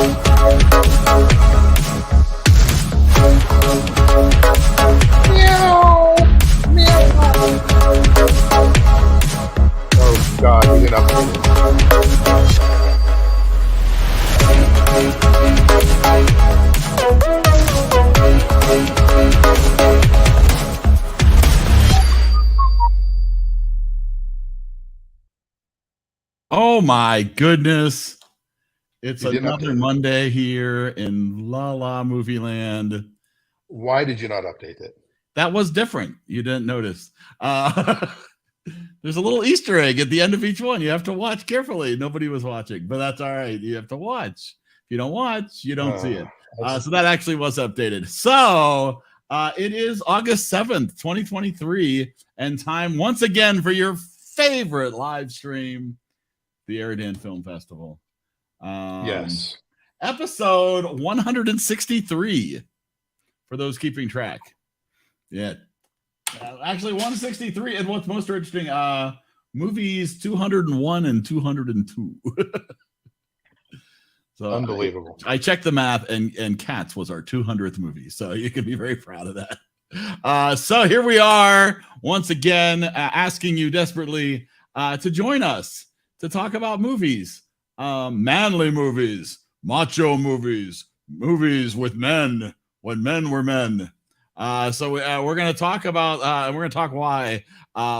Oh God, we didn't update it. Oh my goodness. It's You didn't another update it. Monday here in La La Movie Land. Why did you not update it? That was different. You didn't notice. There's a little Easter egg at the end of each one. You have to watch carefully. Nobody was watching, but that's all right. You have to watch. If you don't watch, you don't see it. So that actually was updated. So it is August 7th, 2023, and time once again for your favorite live stream, the EriDan Film Festival. Yes. Episode 163 for those keeping track. Yeah. Actually, 163. And what's most interesting, movies 201 and 202. So Unbelievable. I checked the math, and Cats was our 200th movie. So you can be very proud of that. So here we are once again, asking you desperately to join us to talk about movies, manly movies, macho movies, movies with men when men were men. So we're going to talk about, we're going to talk why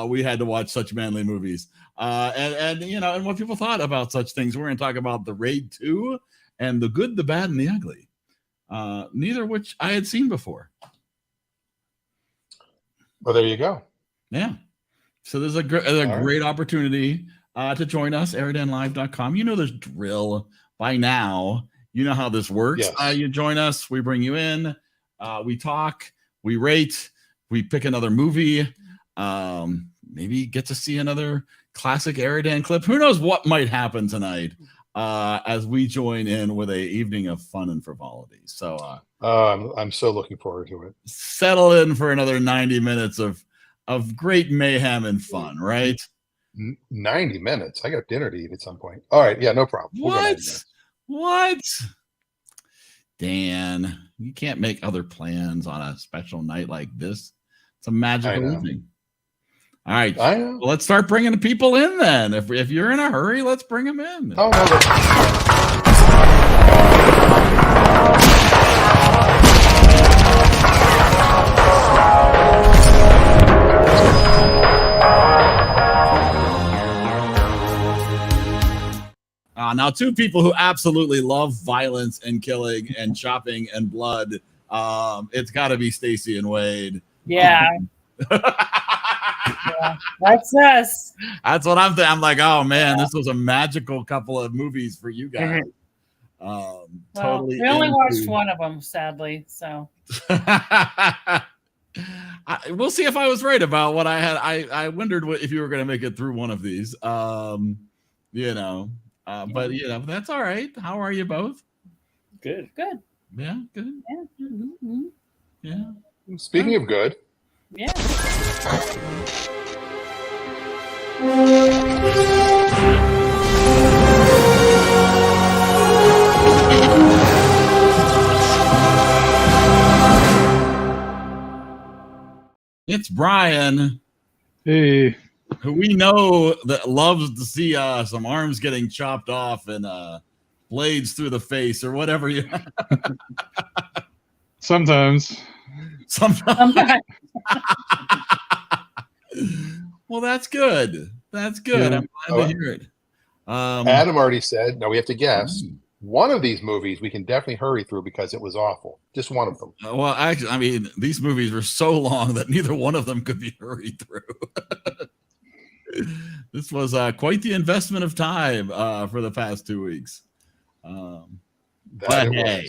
we had to watch such manly movies, and you know, and what people thought about such things. We're going to talk about The Raid 2 and The Good, the Bad, and the Ugly, neither of which I had seen before. Well, there you go. Yeah. So there's a great opportunity to join us, EriDanLive.com. You know the drill by now. You know how this works. Yes. You join us, we bring you in, we talk, we rate, we pick another movie, maybe get to see another classic EriDan clip. Who knows what might happen tonight as we join in with a evening of fun and frivolity. So I'm so looking forward to it. settle in for another 90 minutes of great mayhem and fun, right? 90 minutes. I got dinner to eat at some point. All right. Yeah, no problem. What? Dan, you can't make other plans on a special night like this. It's a magical evening. All right. I know. Well, let's start bringing the people in then. If you're in a hurry, let's bring them in. Oh, no, now, two people who absolutely love violence and killing and chopping and blood. It's got to be Stacy and Wade. Yeah. Yeah, that's us. That's what I'm thinking. I'm like, oh man, this was a magical couple of movies for you guys. Totally. We only watched one of them, sadly. So we'll see if I was right about what I had. I wondered if you were going to make it through one of these. You know, but you know, that's all right. How are you both? Good. Yeah, good. Yeah. Mm-hmm. Yeah. Speaking of good. Yeah. It's Brian. Hey. Who we know that loves to see some arms getting chopped off and blades through the face or whatever you. Sometimes. Well, that's good. That's good. Yeah. I'm glad to hear it. Adam already said, no, we have to guess. One of these movies we can definitely hurry through because it was awful. Just one of them. Well, actually, I mean, these movies were so long that neither one of them could be hurried through. This was quite the investment of time for the past 2 weeks. But hey,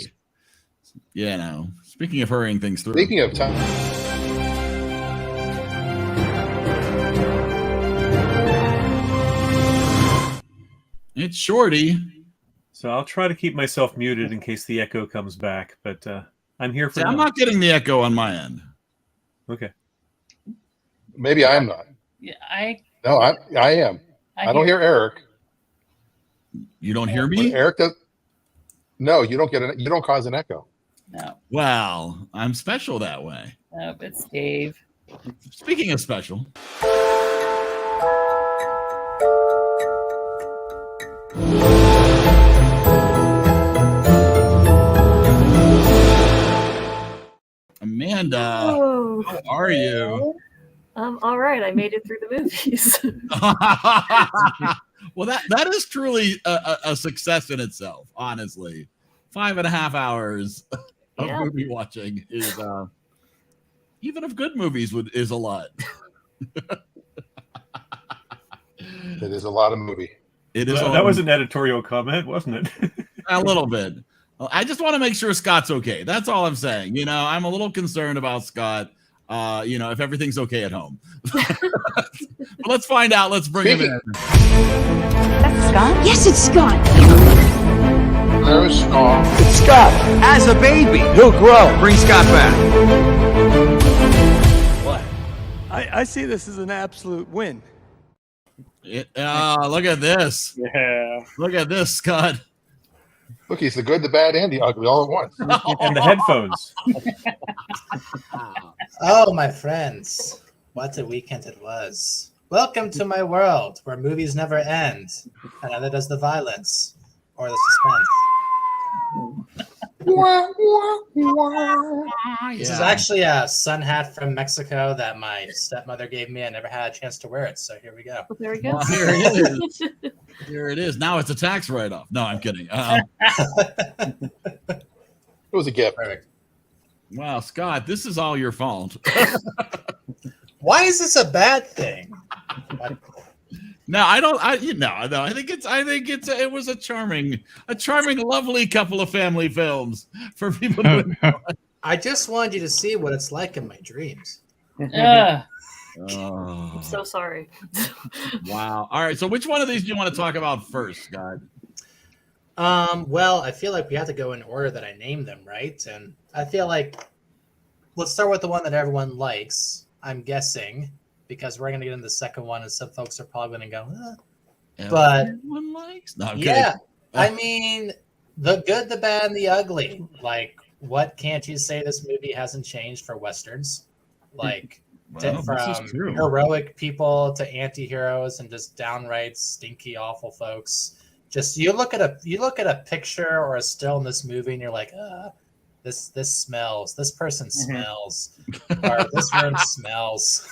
you know, speaking of hurrying things through. Speaking of time. It's Shorty. So I'll try to keep myself muted in case the echo comes back, but I'm here for now. I'm not getting the echo on my end. Okay. Maybe I'm not. Yeah, No, I am. I don't hear Eric. You don't hear me? Eric does. No, you don't get it. You don't cause an echo. No, Well, I'm special that way. nope, it's Dave. Speaking of special, Amanda, how are you? All right. I made it through the movies. Well, that is truly a success in itself, honestly. 5.5 hours of Yeah. movie watching is even of good movies is a lot. It is a lot of movie. It is That was an editorial comment, wasn't it? a little bit. I just want to make sure Scott's okay. That's all I'm saying. I'm a little concerned about Scott. If everything's okay at home. But let's find out. Let's bring him in. That's Scott? Yes, it's Scott. There's Scott. It's Scott. As a baby, he'll grow. Bring Scott back. What? I see this as an absolute win. Look at this. Yeah. Look at this, Scott. Look, he's the good, the bad, and the ugly all at once. And the headphones. Oh, my friends, what a weekend it was. Welcome to my world where movies never end, and neither does the violence or the suspense. This is actually a sun hat from Mexico that my stepmother gave me. I never had a chance to wear it, so here we go. Well, there we go. Well, here it is. Here it is. Now it's a tax write-off. No, I'm kidding. It was a gift. Perfect. Wow, Scott, this is all your fault. Why is this a bad thing? No, I don't. I think it was a charming, lovely couple of family films for people to enjoy. I just wanted you to see what it's like in my dreams. Ugh. Oh, I'm so sorry. wow. All right. So, which one of these do you want to talk about first, Scott? Well, I feel like we have to go in order that I named them, right? And I feel like let's start with the one that everyone likes, I'm guessing, because we're going to get into the second one, and some folks are probably going to go, But everyone likes. No, I'm yeah, kidding. I mean, the good, the bad, and the ugly. Like, what can't you say this movie hasn't changed for Westerns? Like, Well, this is from true. heroic people to anti-heroes and just downright stinky, awful folks. Just you look at a picture or a still in this movie and you're like, this smells. This person smells, or this room smells.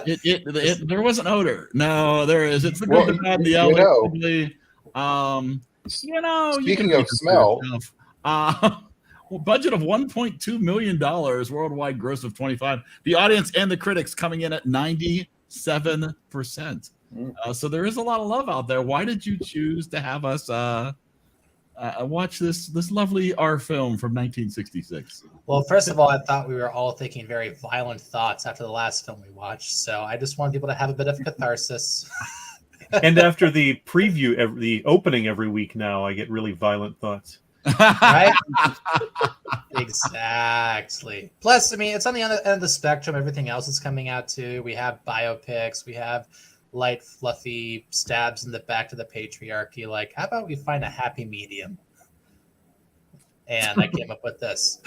There was an odor. No, there is. It's the good, Well, the bad, the you ugly. know, You speaking can of smell, budget of $1.2 million, worldwide gross of 25. The audience and the critics coming in at 97%. So there is a lot of love out there. Why did you choose to have us watch this lovely R film from 1966? Well, first of all, I thought we were all thinking very violent thoughts after the last film we watched, so I just want people to have a bit of catharsis. And after the preview, the opening every week now, I get really violent thoughts. Right? Exactly. Plus, I mean, it's on the other end of the spectrum. Everything else is coming out too. We have biopics. We have light, fluffy stabs in the back to the patriarchy. Like, how about we find a happy medium? And I came up with this.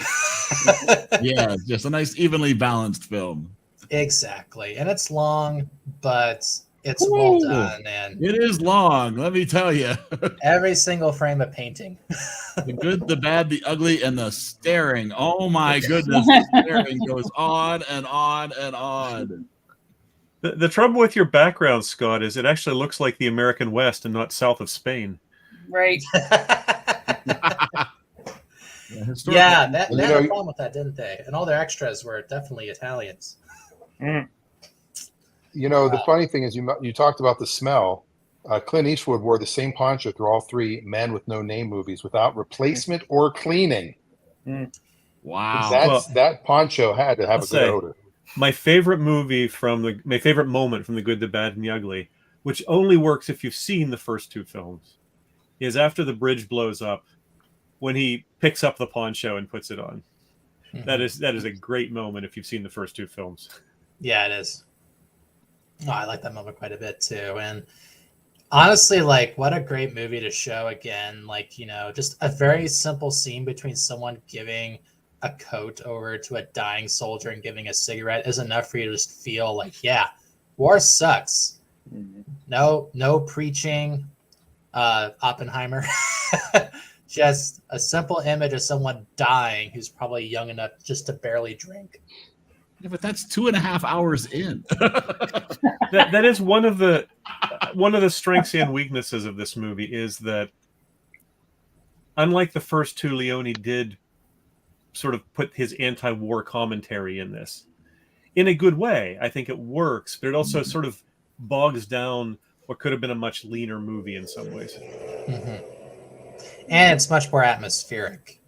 Yeah, just a nice, evenly balanced film. Exactly. And it's long, but it's well done. And it is long, let me tell you. Every single frame of painting. The good, the bad, the ugly, and the staring. Oh my goodness, the staring goes on and on and on. The trouble with your background, Scott, is it actually looks like the American West and not south of Spain. Right. Yeah, they had a problem with that, didn't they? And all their extras were definitely Italians. You know, the funny thing is you talked about the smell. Clint Eastwood wore the same poncho through all three Men with No Name movies without replacement or cleaning. Wow. That poncho had to have a good odor. My favorite movie my favorite moment from The Good, the Bad, and the Ugly, which only works if you've seen the first two films, is after the bridge blows up, when he picks up the poncho and puts it on. Mm-hmm. That is a great moment if you've seen the first two films. Yeah, it is. Oh, I like that moment quite a bit too. And Honestly, like, what a great movie to show again. Like, just a very simple scene between someone giving a coat over to a dying soldier and giving a cigarette is enough for you to just feel like, yeah, war sucks. No preaching, Oppenheimer. Just a simple image of someone dying who's probably young enough just to barely drink. Yeah, but that's 2.5 hours in. that is one of the strengths and weaknesses of this movie is that, unlike the first two, Leone did sort of put his anti-war commentary in this in a good way. I think it works, but it also sort of bogs down what could have been a much leaner movie in some ways. Mm-hmm. And it's much more atmospheric.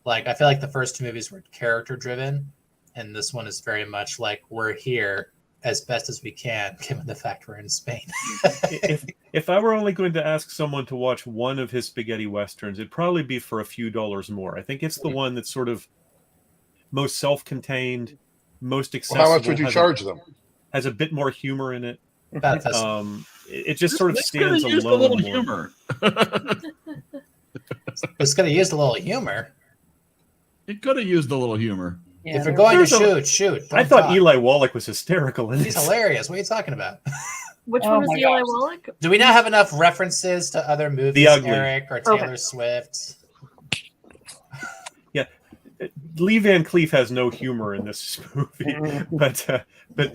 Like, I feel like the first two movies were character driven, and this one is very much like, we're here as best as we can, given the fact we're in Spain. if I were only going to ask someone to watch one of his spaghetti westerns, it'd probably be for a few dollars more. I think it's the one that's sort of most self-contained, most accessible. Well, how much would you charge them? Has a bit more humor in it. It just This- sort of this stands could've used alone. a little more. humor. It's going to use a little humor. It could have used a little humor. Yeah, If you're going to there's shoot. I Don't thought talk. Eli Wallach was hysterical in He's this. hilarious. What are you talking about? Which Oh one was my Eli gosh. Wallach? Do we not have enough references to other movies, The Ugly. Eric, or Taylor Swift? Lee Van Cleef has no humor in this movie, but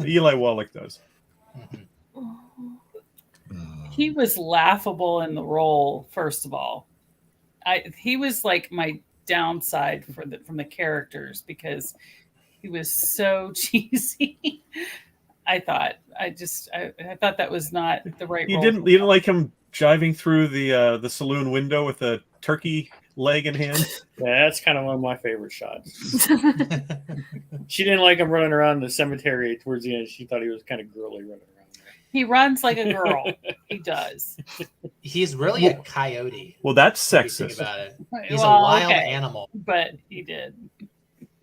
Eli Wallach does. He was laughable in the role. First of all, he was like my downside from the characters because he was so cheesy. I thought that was not the right. You role didn't for you him. didn't like him driving through the saloon window with a turkey leg in hand? Yeah, that's kind of one of my favorite shots. She didn't like him running around the cemetery towards the end. She thought he was kind of girly running around there. He runs like a girl. He does. He's really a coyote. Well, that's if you think sexist. about it. He's a wild animal. But he did.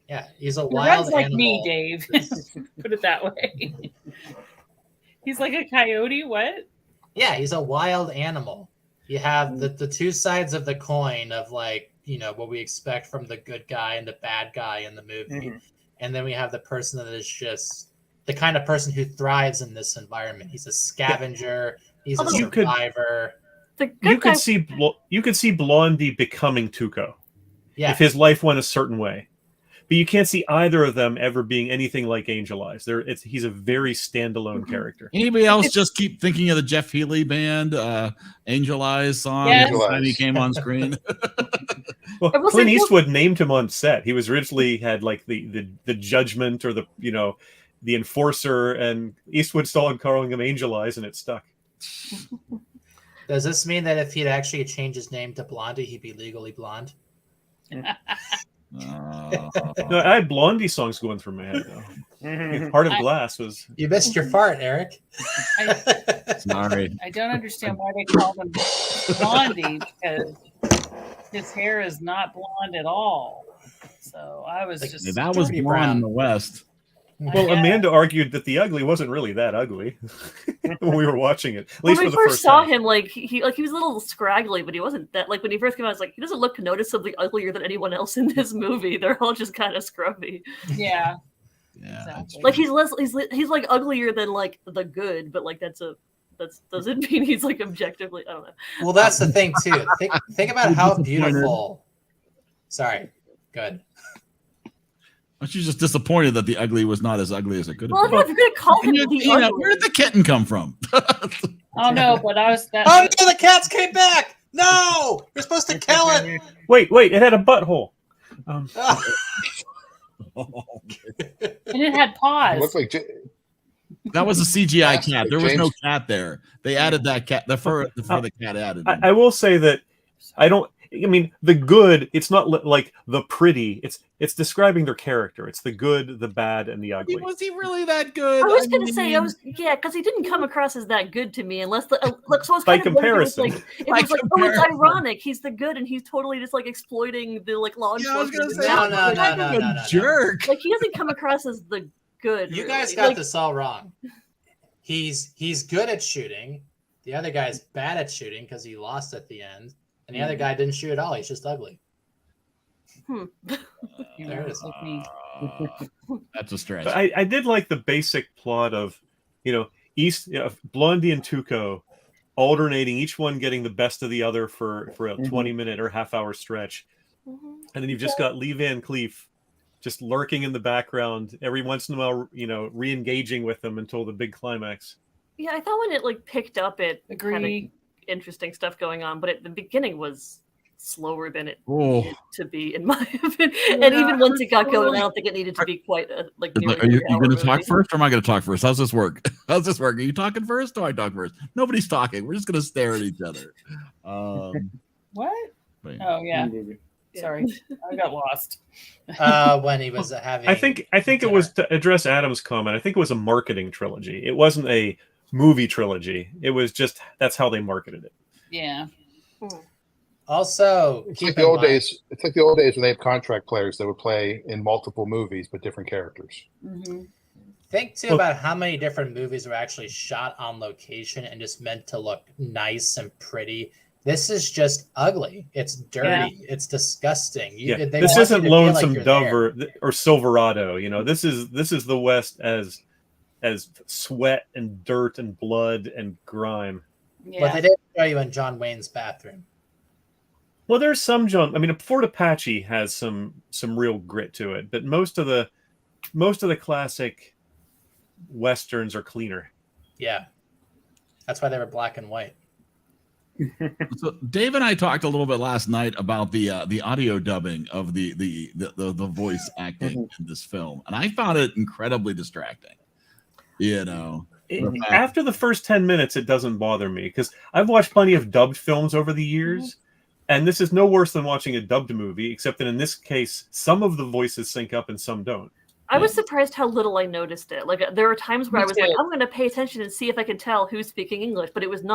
Yeah, he's a He wild runs like animal. me, Dave. Put it that way. He's like a coyote. What? Yeah, he's a wild animal. You have the two sides of the coin of, like, what we expect from the good guy and the bad guy in the movie. And then we have the person that is just the kind of person who thrives in this environment. He's a scavenger. He's a survivor. You could see Blondie becoming Tuco. Yeah. If his life went a certain way. But you can't see either of them ever being anything like Angel Eyes. He's a very standalone character. Anybody else just keep thinking of the Jeff Healey band, Angel Eyes song Yes. every time he came on screen? Well, will Clint say- Eastwood named him on set. He was originally had like the judgment or the enforcer, and Eastwood started calling him Angel Eyes, and it stuck. Does this mean that if he'd actually changed his name to Blondie, he'd be legally blonde? No, I had Blondie songs going through my head though. Heart of Glass was. You missed your fart, Eric. Sorry. I don't understand why they call him Blondie because his hair is not blonde at all. So I was just Yeah, that was dirty blonde brown. in the West. Well, Amanda argued that the ugly wasn't really that ugly when we were watching it. At When least we for the first first saw time. him, like he was a little scraggly, but he wasn't that. Like when he first came out, I was like, he doesn't look noticeably uglier than anyone else in this movie. They're all just kind of scruffy. Yeah. Yeah. Exactly. Like he's like uglier than like the good, but like that doesn't mean he's like objectively. I don't know. Well, that's the thing too. Think about how beautiful. Sorry. Good. Aren't you just disappointed that the ugly was not as ugly as it could have Well, been? if you're gonna call him the ugly, Where did the kitten come from? Oh no, but I was that. Oh no, the cats came back! No! You're supposed to kill it! Wait, it had a butthole. And it had paws. It looked like That was a CGI cat. There was no James- cat there. They added that cat. The fur the cat added. I will say that the good, it's not like the pretty. It's describing their character. It's the good, the bad, and the ugly. Was he really that good? I was gonna say because he didn't come across as that good to me, unless the look. So I was By kind of wondering, comparison. it was like, oh, it's ironic. He's the good, and he's totally just like exploiting the like law Yeah, I was enforcement. gonna say, No. jerk. Like he doesn't come across as the good. You really. guys got Like, this all wrong. He's good at shooting. The other guy's bad at shooting because he lost at the end, and the other guy didn't shoot at all. He's just ugly. There it is. Like me. That's a stretch. But I did like the basic plot of, Blondie and Tuco alternating, each one getting the best of the other for a 20-minute or half-hour stretch. And then you've just got Lee Van Cleef just lurking in the background every once in a while, re-engaging with them until the big climax. Yeah, I thought when it picked up, it had Agree. interesting stuff going on, but at the beginning was slower than it Oh. needed to be, in my opinion. And even once it got going, I don't think it needed to be quite Are you going to talk first, or am I going to talk first? How's this work? Are you talking first, or do I talk first? Nobody's talking. We're just going to stare at each other. What? Wait. Oh yeah. Sorry, I got lost. When he was having, I think it was to address Adam's comment. I think it was a marketing trilogy. It wasn't a movie trilogy. It was just that's how they marketed it. Yeah. Also, it's like the old days. It's like the old days when they have contract players that would play in multiple movies but different characters. Think too about how many different movies were actually shot on location and just meant to look nice and pretty. This is just ugly. It's dirty. It's disgusting. This isn't Lonesome Dove or Silverado. This is the West as sweat and dirt and blood and grime. Yeah. But they didn't show you in John Wayne's bathroom. Well, there's some Fort Apache has some real grit to it, but most of the classic Westerns are cleaner. Yeah. That's why they were black and white. So Dave and I talked a little bit last night about the audio dubbing of the voice acting in this film, and I found it incredibly distracting. After the first 10 minutes, it doesn't bother me because I've watched plenty of dubbed films over the years, and this is no worse than watching a dubbed movie, except that in this case, some of the voices sync up and some don't. I was surprised how little I noticed it. Like there were times where I was like, I'm going to pay attention and see if I can tell who's speaking English, but it wasn't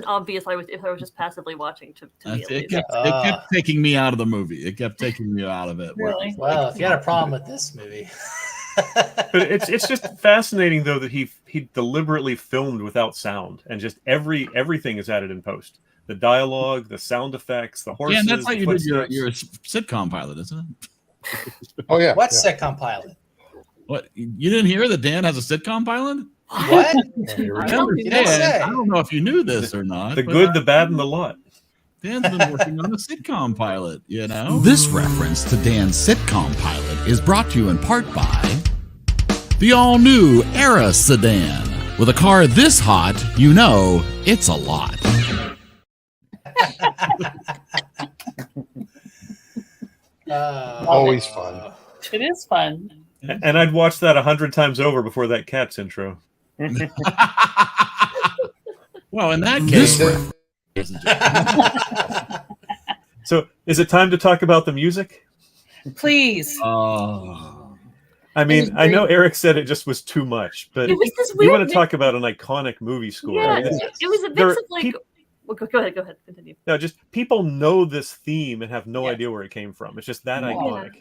obvious. If I was just passively watching to me. It kept taking me out of the movie. It kept taking me out of it. Really? Well, if you had a problem with this movie. But it's just fascinating though that he deliberately filmed without sound, and just everything is added in post. The dialogue, the sound effects, the horses. Yeah, and that's how you did your sitcom pilot, isn't it? Oh yeah. What's sitcom pilot? What, you didn't hear that Dan has a sitcom pilot? What? I don't know if you knew this or not. The good, the bad, and the lot. Dan's been working on a sitcom pilot, This reference to Dan's sitcom pilot is brought to you in part by the all-new Era sedan. With a car this hot, it's a lot. Always fun. It is fun. And I'd watch that 100 times over before that Cats intro. Well, in that case, so is it time to talk about the music? Please. I mean, I know Eric said it just was too much, but It was this you want weird to talk about an iconic movie score. Yeah, it was a mix of like. Well, go ahead, continue. No, just people know this theme and have no idea where it came from. It's just that iconic.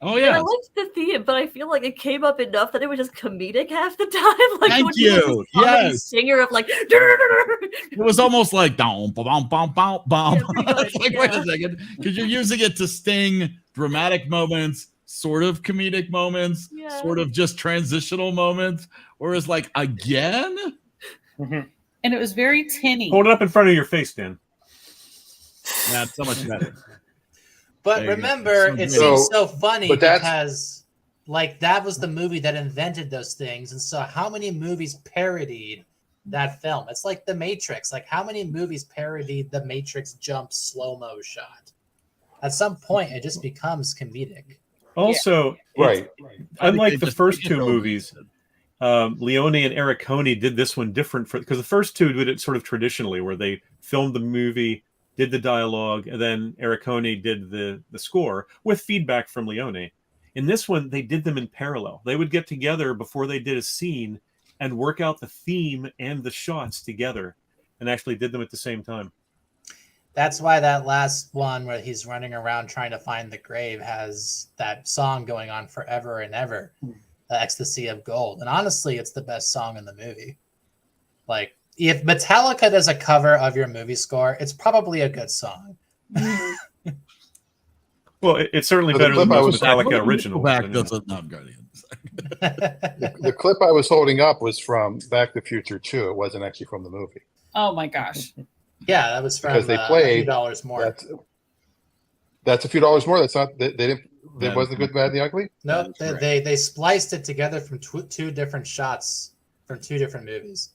Oh yeah, I liked the theme, but I feel like it came up enough that it was just comedic half the time. Like Thank you. Yes, singer of like. It was almost like bum bum bum bum bum. Like, wait a second, because you're using it to sting dramatic moments, sort of comedic moments, sort of just transitional moments. Whereas, like again, and it was very tinny. Hold it up in front of your face, Dan. That's so much better. But remember, it seems so funny because, like, that was the movie that invented those things. And so how many movies parodied that film? It's like The Matrix. Like, how many movies parodied The Matrix jump slow-mo shot? At some point, it just becomes comedic. Also, unlike the first two movies, Leone and Ericone did this one different because the first two did it sort of traditionally, where they filmed the movie, did the dialogue, and then Ericone did the score with feedback from Leone. In this one, they did them in parallel. They would get together before they did a scene and work out the theme and the shots together, and actually did them at the same time. That's why that last one where he's running around trying to find the grave has that song going on forever and ever, The Ecstasy of Gold. And honestly, it's the best song in the movie. Like, if Metallica does a cover of your movie score, it's probably a good song. Well, it's certainly The better than clip I most was- Metallica originals. Back anyway. doesn't not Guardians. The clip I was holding up was from Back to the Future 2. It wasn't actually from the movie. Oh my gosh. Yeah, that was from Because they A played Few Dollars More. That's a few dollars more. That's not. They didn't. It That wasn't is Good, Bad, and the Ugly. No, That is they spliced it together from two different shots from two different movies.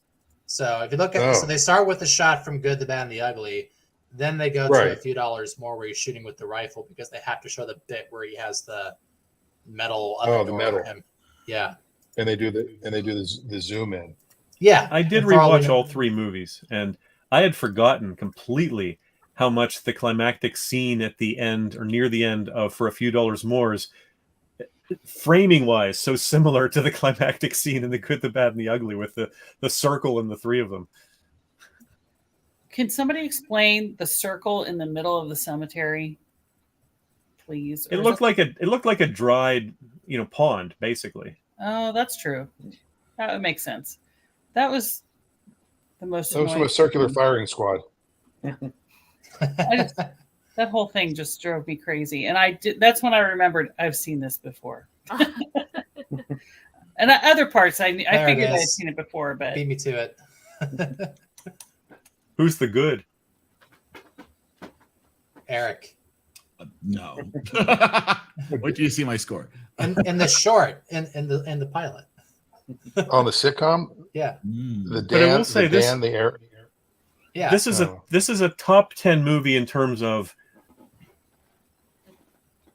So if you look at, so they start with the shot from Good, the Bad, and the Ugly, then they go to Right. A Few Dollars More, where he's shooting with the rifle because they have to show the bit where he has the metal. Oh, the door metal. over him. Yeah, And they do the zoom in. yeah. I did And for all we rewatch know- all three movies, and I had forgotten completely how much the climactic scene at the end or near the end of For a Few Dollars More is, framing wise, so similar to the climactic scene in The Good, the Bad, and the Ugly with the circle and the three of them. Can somebody explain the circle in the middle of the cemetery, please? It Or looked is like a dried, pond, basically. Oh, that's true. That would make sense. That was the most. That was from annoying a circular thing. firing squad. That whole thing just drove me crazy, and that's when I remembered I've seen this before. And other parts, I There it figured I had is. seen it before, but Beat me to it. Who's the good? Eric. No. Wait till you see my score. In the short, in the pilot. On the sitcom, Yeah. the But I will Dan, say the this- Dan, the air. Yeah. This is a top 10 movie in terms of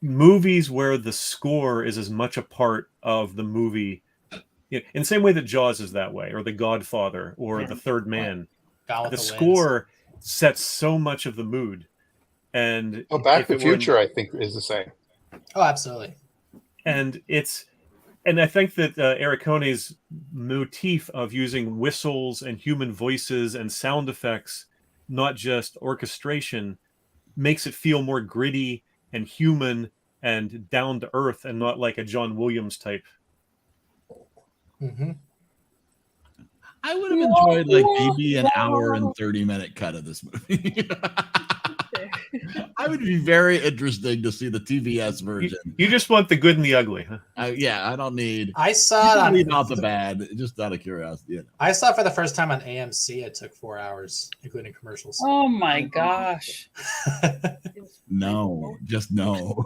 movies where the score is as much a part of the movie, in the same way that Jaws is that way, or The Godfather, or The Third Man. Gone with The the score sets so much of the mood, and Oh, Back if to it the were in- Future, I think, is the same. Oh, absolutely. and I think that Eric Cone's motif of using whistles and human voices and sound effects, not just orchestration, makes it feel more gritty and human and down to earth, and not like a John Williams type. Mm-hmm. I would have enjoyed like maybe an hour and 30-minute cut of this movie. I would be very interesting to see the TBS version. You just want the good and the ugly, huh? I don't need. I saw it on. Leave out the bad, just out of curiosity. I saw it for the first time on AMC. It took 4 hours, including commercials. oh my gosh, No, just no.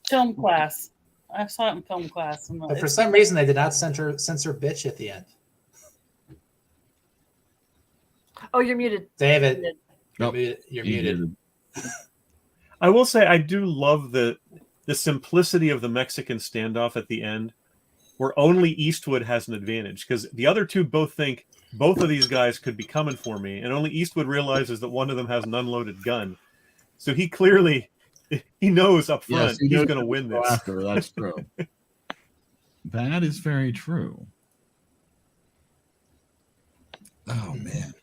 film class. I saw it in film class. And But for some reason, they did not censor bitch at the end. Oh, you're muted. David, Nope. you're muted. I will say I do love the simplicity of the Mexican standoff at the end, where only Eastwood has an advantage, because the other two both think both of these guys could be coming for me, and only Eastwood realizes that one of them has an unloaded gun. So he clearly knows up front Yes, he's knows going to what win go this. After. That's true. That is very true. Oh man.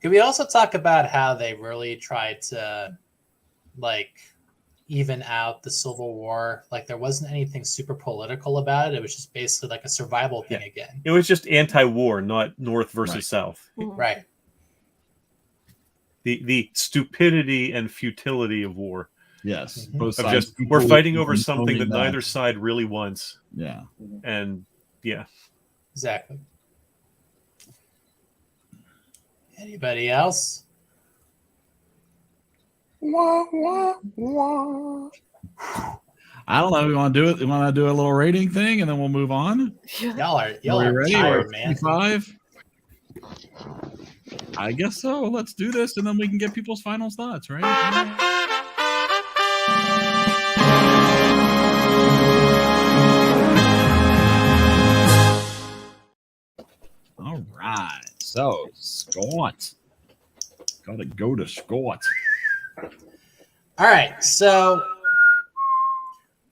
Could we also talk about how they really tried to, even out the Civil War? Like, there wasn't anything super political about it. It was just basically like a survival thing again. It was just anti-war, not North versus Right. South. Right. The stupidity and futility of war. Yes. Mhm. Both Of sides just we're equally fighting over something that controlling neither side really wants. Yeah. And yeah. Exactly. Anybody else? Wah, wah, wah. I don't know. We want to do it. We want to do a little rating thing, and then we'll move on. Y'all Are we are ready? tired, We're man. 55. I guess so. Let's do this, and then we can get people's final thoughts, right? All right. So, Scott. Gotta go to Scott. All right, so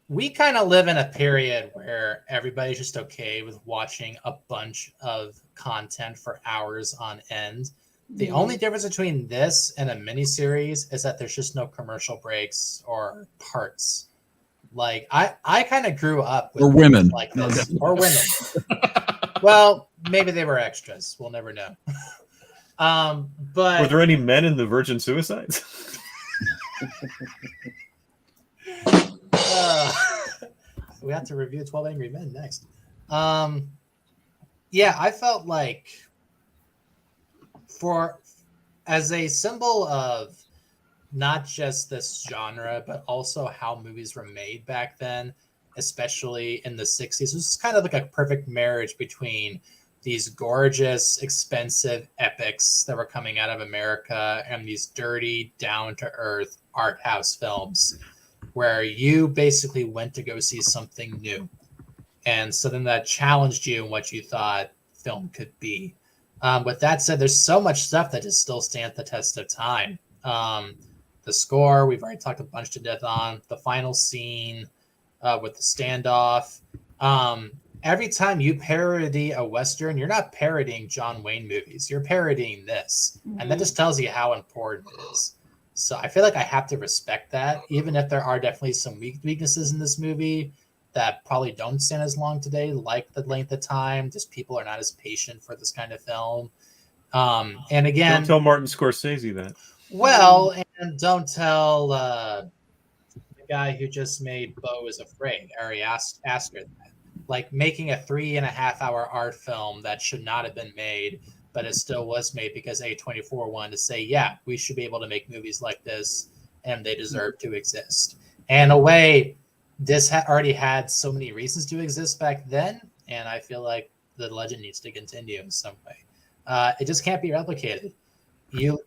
we kind of live in a period where everybody's just okay with watching a bunch of content for hours on end. The only difference between this and a miniseries is that there's just no commercial breaks or parts. Like I kind of grew up with Or women. like this, or women. Well, maybe they were extras. We'll never know. But were there any men in the Virgin Suicides? We have to review 12 Angry Men next. Yeah, I felt like as a symbol of not just this genre, but also how movies were made back then, especially in the 60s. This is kind of like a perfect marriage between these gorgeous, expensive epics that were coming out of America and these dirty, down-to-earth art house films where you basically went to go see something new. And something that challenged you in what you thought film could be. With that said, there's so much stuff that just still stands the test of time. The score, we've already talked a bunch to death on. The final scene with the standoff. Every time you parody a Western, you're not parodying John Wayne movies. You're parodying this. And that just tells you how important it is. So I feel like I have to respect that, even if there are definitely some weaknesses in this movie that probably don't stand as long today, like the length of time. Just people are not as patient for this kind of film. And again, Don't tell Martin Scorsese that. Well, and don't tell the guy who just made Beau is Afraid, Ari Aster, that. Like making a 3.5-hour art film that should not have been made, but it still was made because A24 wanted to say, yeah, we should be able to make movies like this, and they deserve to exist. And in a way, this already had so many reasons to exist back then, and I feel like the legend needs to continue in some way. It just can't be replicated. You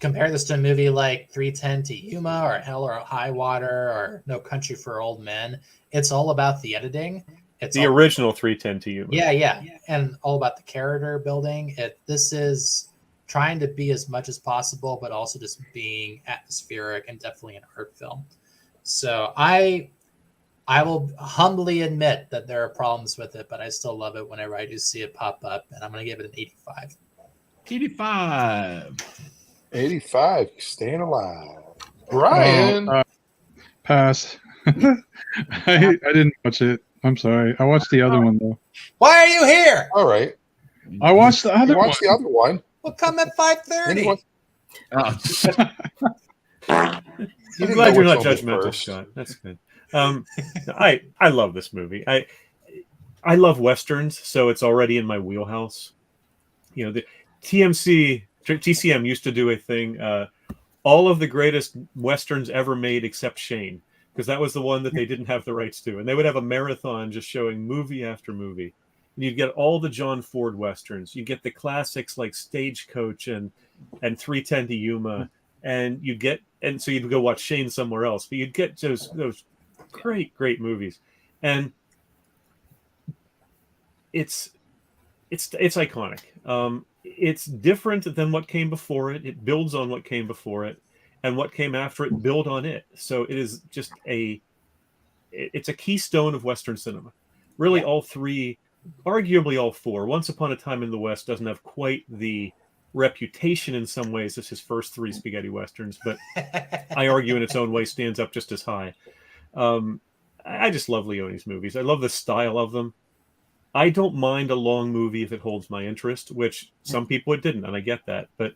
compare this to a movie like 3:10 to Yuma or Hell or High Water or No Country for Old Men. It's all about the editing. It's the original 3:10 to Yuma. Yeah, and all about the character building. This is trying to be as much as possible, but also just being atmospheric and definitely an art film. So I will humbly admit that there are problems with it, but I still love it whenever I do see it pop up, and I'm going to give it an 85. 85, staying alive. Brian. Pass. I didn't watch it. I'm sorry. I watched the other one though. Why are you here? All right. I watched the other one. Watch the other one. We'll come at 5:30. I'm glad you're not judgmental, Scott. That's good. I love this movie. I love Westerns, so it's already in my wheelhouse. You know, the TCM used to do a thing, all of the greatest Westerns ever made except Shane, because that was the one that they didn't have the rights to. And they would have a marathon just showing movie after movie. And you'd get all the John Ford Westerns. You get the classics like Stagecoach and 3:10 to Yuma. And so you'd go watch Shane somewhere else. But you'd get those great movies. And it's iconic. It's different than what came before it. It builds on what came before it, and what came after it build on it. So it is just it's a keystone of Western cinema. Really, all three, arguably all four. Once Upon a Time in the West doesn't have quite the reputation in some ways as his first three spaghetti westerns, but I argue in its own way stands up just as high. I just love Leone's movies. I love the style of them. I don't mind a long movie if it holds my interest, which some people it didn't, and I get that. But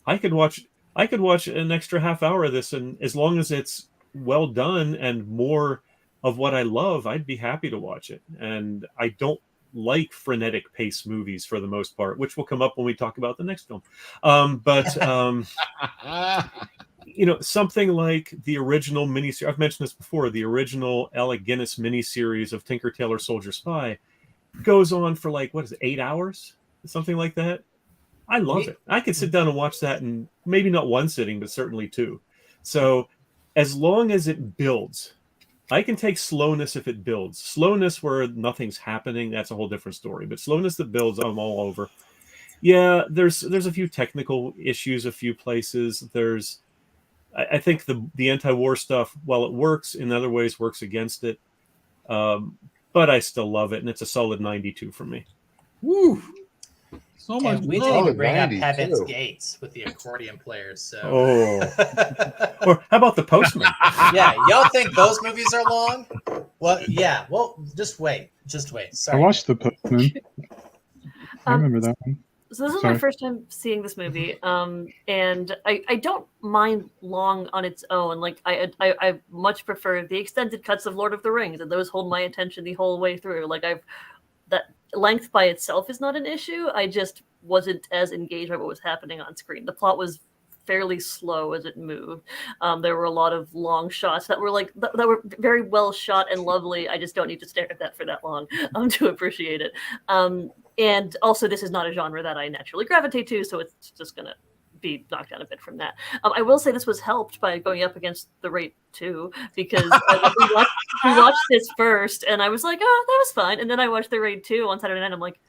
I could watch an extra half hour of this, and as long as it's well done and more of what I love, I'd be happy to watch it. And I don't like frenetic pace movies for the most part, which will come up when we talk about the next film. You know, something like the original miniseries, I've mentioned this before, the original Alec Guinness miniseries of Tinker Tailor Soldier Spy goes on for 8 hours? Something like that. I love it. I could sit down and watch that in maybe not one sitting, but certainly two. So as long as it builds, I can take slowness if it builds. Slowness where nothing's happening, that's a whole different story. But slowness that builds, I'm all over. Yeah, there's a few technical issues, a few places. I think the anti-war stuff, while it works, in other ways works against it. But I still love it, and it's a solid 92 for me. Woo! So much. We didn't even bring up Heaven's Gates with the accordion players. So. Or how about The Postman? Yeah, y'all think those movies are long? Well, yeah. Well, just wait. Sorry. I watched The Postman. I remember that one. So this is Sorry. my first time seeing this movie, and I don't mind long on its own. Like I much prefer the extended cuts of Lord of the Rings, and those hold my attention the whole way through. Like that length by itself is not an issue. I just wasn't as engaged by what was happening on screen. The plot was fairly slow as it moved. There were a lot of long shots that were that were very well shot and lovely. I just don't need to stare at that for that long to appreciate it. And also, this is not a genre that I naturally gravitate to, so it's just gonna be knocked down a bit from that. I will say this was helped by going up against The Raid 2 because we watched this first, and I was like, oh, that was fine. And then I watched The Raid 2 on Saturday night. I'm like,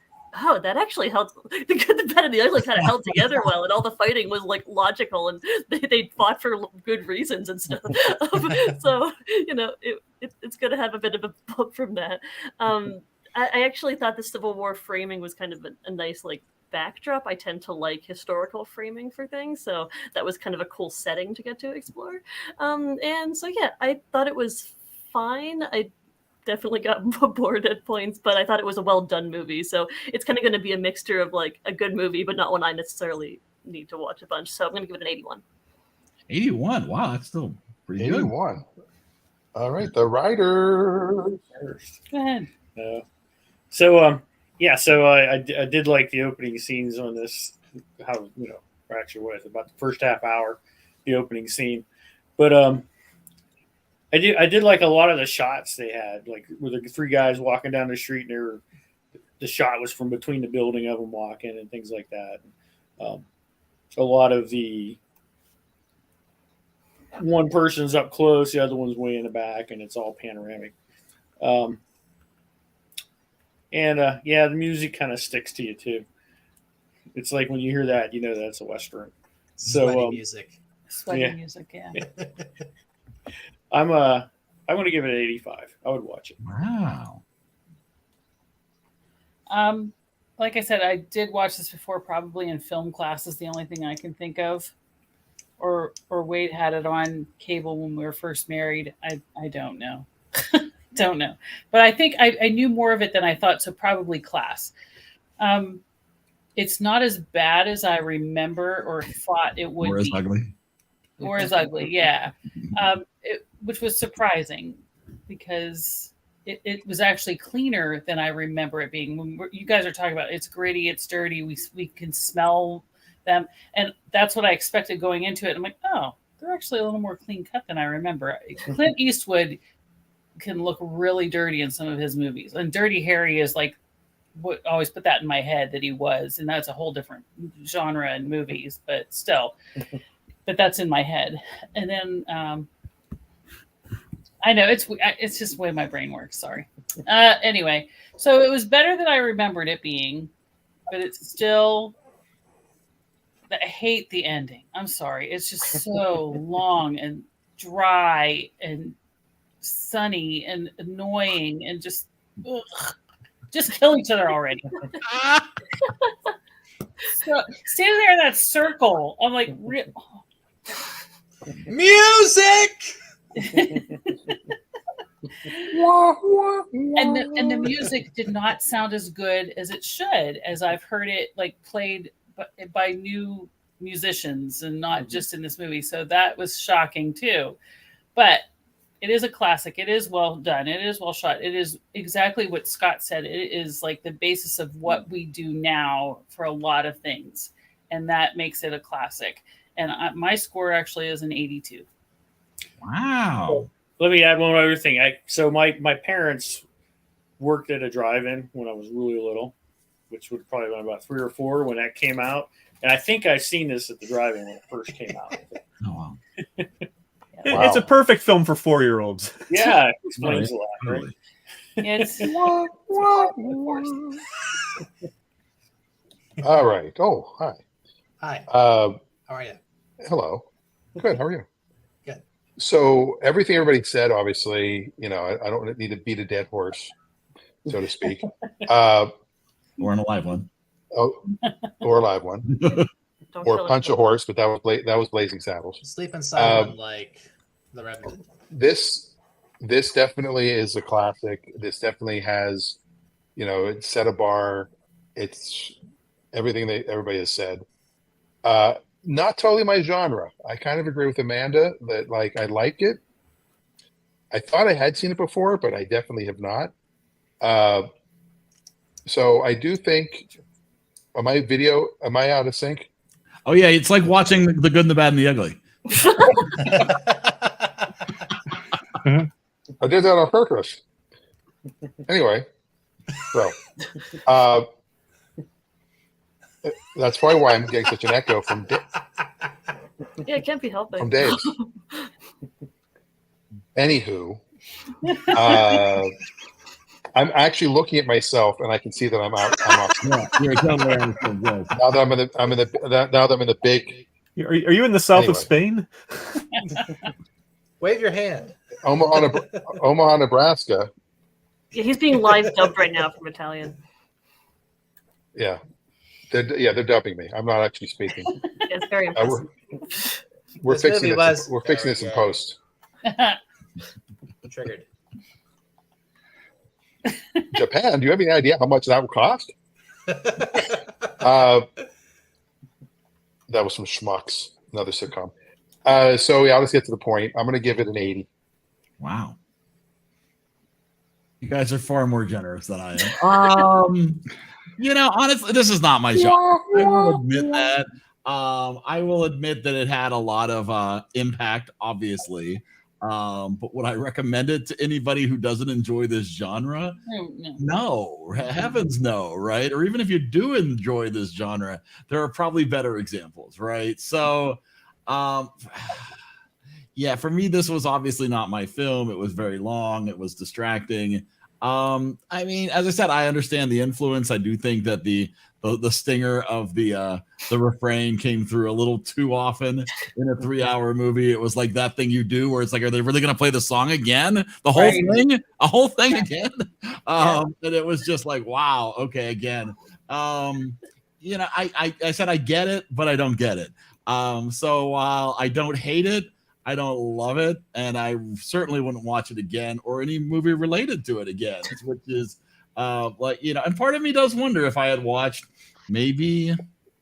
oh, that actually held the good, the bad, and the ugly kind of held together well, and all the fighting was like logical, and they fought for good reasons and stuff. So it's going to have a bit of a bump from that. I actually thought the Civil War framing was kind of a nice like backdrop. I tend to like historical framing for things, so that was kind of a cool setting to get to explore. And so yeah, I thought it was fine. I definitely got bored at points, but I thought it was a well done movie. So it's kind of going to be a mixture of like a good movie, but not one I necessarily need to watch a bunch. So I'm going to give it an 81. 81. Wow, that's still pretty 81. Good. All right, the writer. Go ahead. So I did like the opening scenes on this. How or actually what about the first half hour, the opening scene, but I did like a lot of the shots they had, like with the three guys walking down the street, and the shot was from between the building of them walking and things like that. A lot of the one person's up close, the other one's way in the back, and it's all panoramic. The music kind of sticks to you too. It's like when you hear that, you know that's a Western. Sweaty music. Sweaty music, yeah. I'm going to give it an 85. I would watch it. Wow. Like I said, I did watch this before, probably in film class is the only thing I can think of. Or Wade had it on cable when we were first married. I don't know. Don't know. But I think I knew more of it than I thought, so probably class. It's not as bad as I remember or thought it would be. Or as ugly. Or as ugly, yeah. Which was surprising because it was actually cleaner than I remember it being. When you guys are talking about it's gritty, it's dirty, we can smell them. And that's what I expected going into it. I'm like, oh, they're actually a little more clean cut than I remember. Clint Eastwood can look really dirty in some of his movies. And Dirty Harry is like, what always put that in my head that he was. And that's a whole different genre in movies, but still. But that's in my head. And then I know it's just the way my brain works. Sorry. Anyway, so it was better than I remembered it being, but it's still. I hate the ending. I'm sorry. It's just so long and dry and sunny and annoying and just kill each other already. So standing there in that circle, I'm like, music. and the music did not sound as good as it should, as I've heard it like played by new musicians and not just in this movie. So that was shocking too. But it is a classic. It is well done. It is well shot. It is exactly what Scott said. It is like the basis of what we do now for a lot of things. And that makes it a classic. And my score actually is an 82. Wow. Let me add one other thing. So my parents worked at a drive-in when I was really little, which would probably been about 3 or 4 when that came out. And I think I've seen this at the drive-in when it first came out. Oh, wow. It's a perfect film for 4-year-olds. Yeah, it explains a lot, right? It's all right. Oh, hi. Hi. How are you? Hello. Good. How are you? Good. So everything everybody said, obviously, I don't need to beat a dead horse, so to speak. Or an alive one. Oh, or a live one. Or punch a horse, but that was Blazing Saddles. Sleep inside one like The Revenant. This definitely is a classic. This definitely has, it set a bar. It's everything everybody has said. Not totally my genre. I kind of agree with Amanda that like I like it. I thought I had seen it before, but I definitely have not. So I do think, am I out of sync? Oh yeah, it's like watching The Good, the Bad, and the Ugly. I did that on purpose. Anyway, so that's probably why I'm getting such an echo from Yeah, it can't be helping. from Dave. Anywho, I'm actually looking at myself, and I can see that I'm out. Yeah, you're totally understand, yes. Now that I'm in the big. Are you in the south Anyway. of Spain? Wave your hand. Omaha, Nebraska. Yeah, he's being live dubbed right now from Italian. Yeah, they're dubbing me. I'm not actually speaking. Yeah, it's very impressive. We're This fixing movie this. was- We're fixing there this we in go. post. Triggered. Japan. Do you have any idea how much that would cost? That was some schmucks. Another sitcom. So yeah, I'll just get to the point. I'm going to give it an 80. Wow. You guys are far more generous than I am. Honestly, this is not my genre. I will admit that. I will admit that it had a lot of impact, obviously. But would I recommend it to anybody who doesn't enjoy this genre? No, heavens no, right? Or even if you do enjoy this genre, there are probably better examples, right? So, yeah, for me, this was obviously not my film. It was very long. It was distracting. I mean, as I said, I understand the influence. I do think that the stinger of the refrain came through a little too often in a 3-hour movie. It was like that thing you do where it's like, are they really going to play the song again? The whole thing? A whole thing again? And it was just like, wow, okay, again. I said I get it, but I don't get it. So while I don't hate it, I don't love it, and I certainly wouldn't watch it again or any movie related to it again, which is and part of me does wonder if I had watched maybe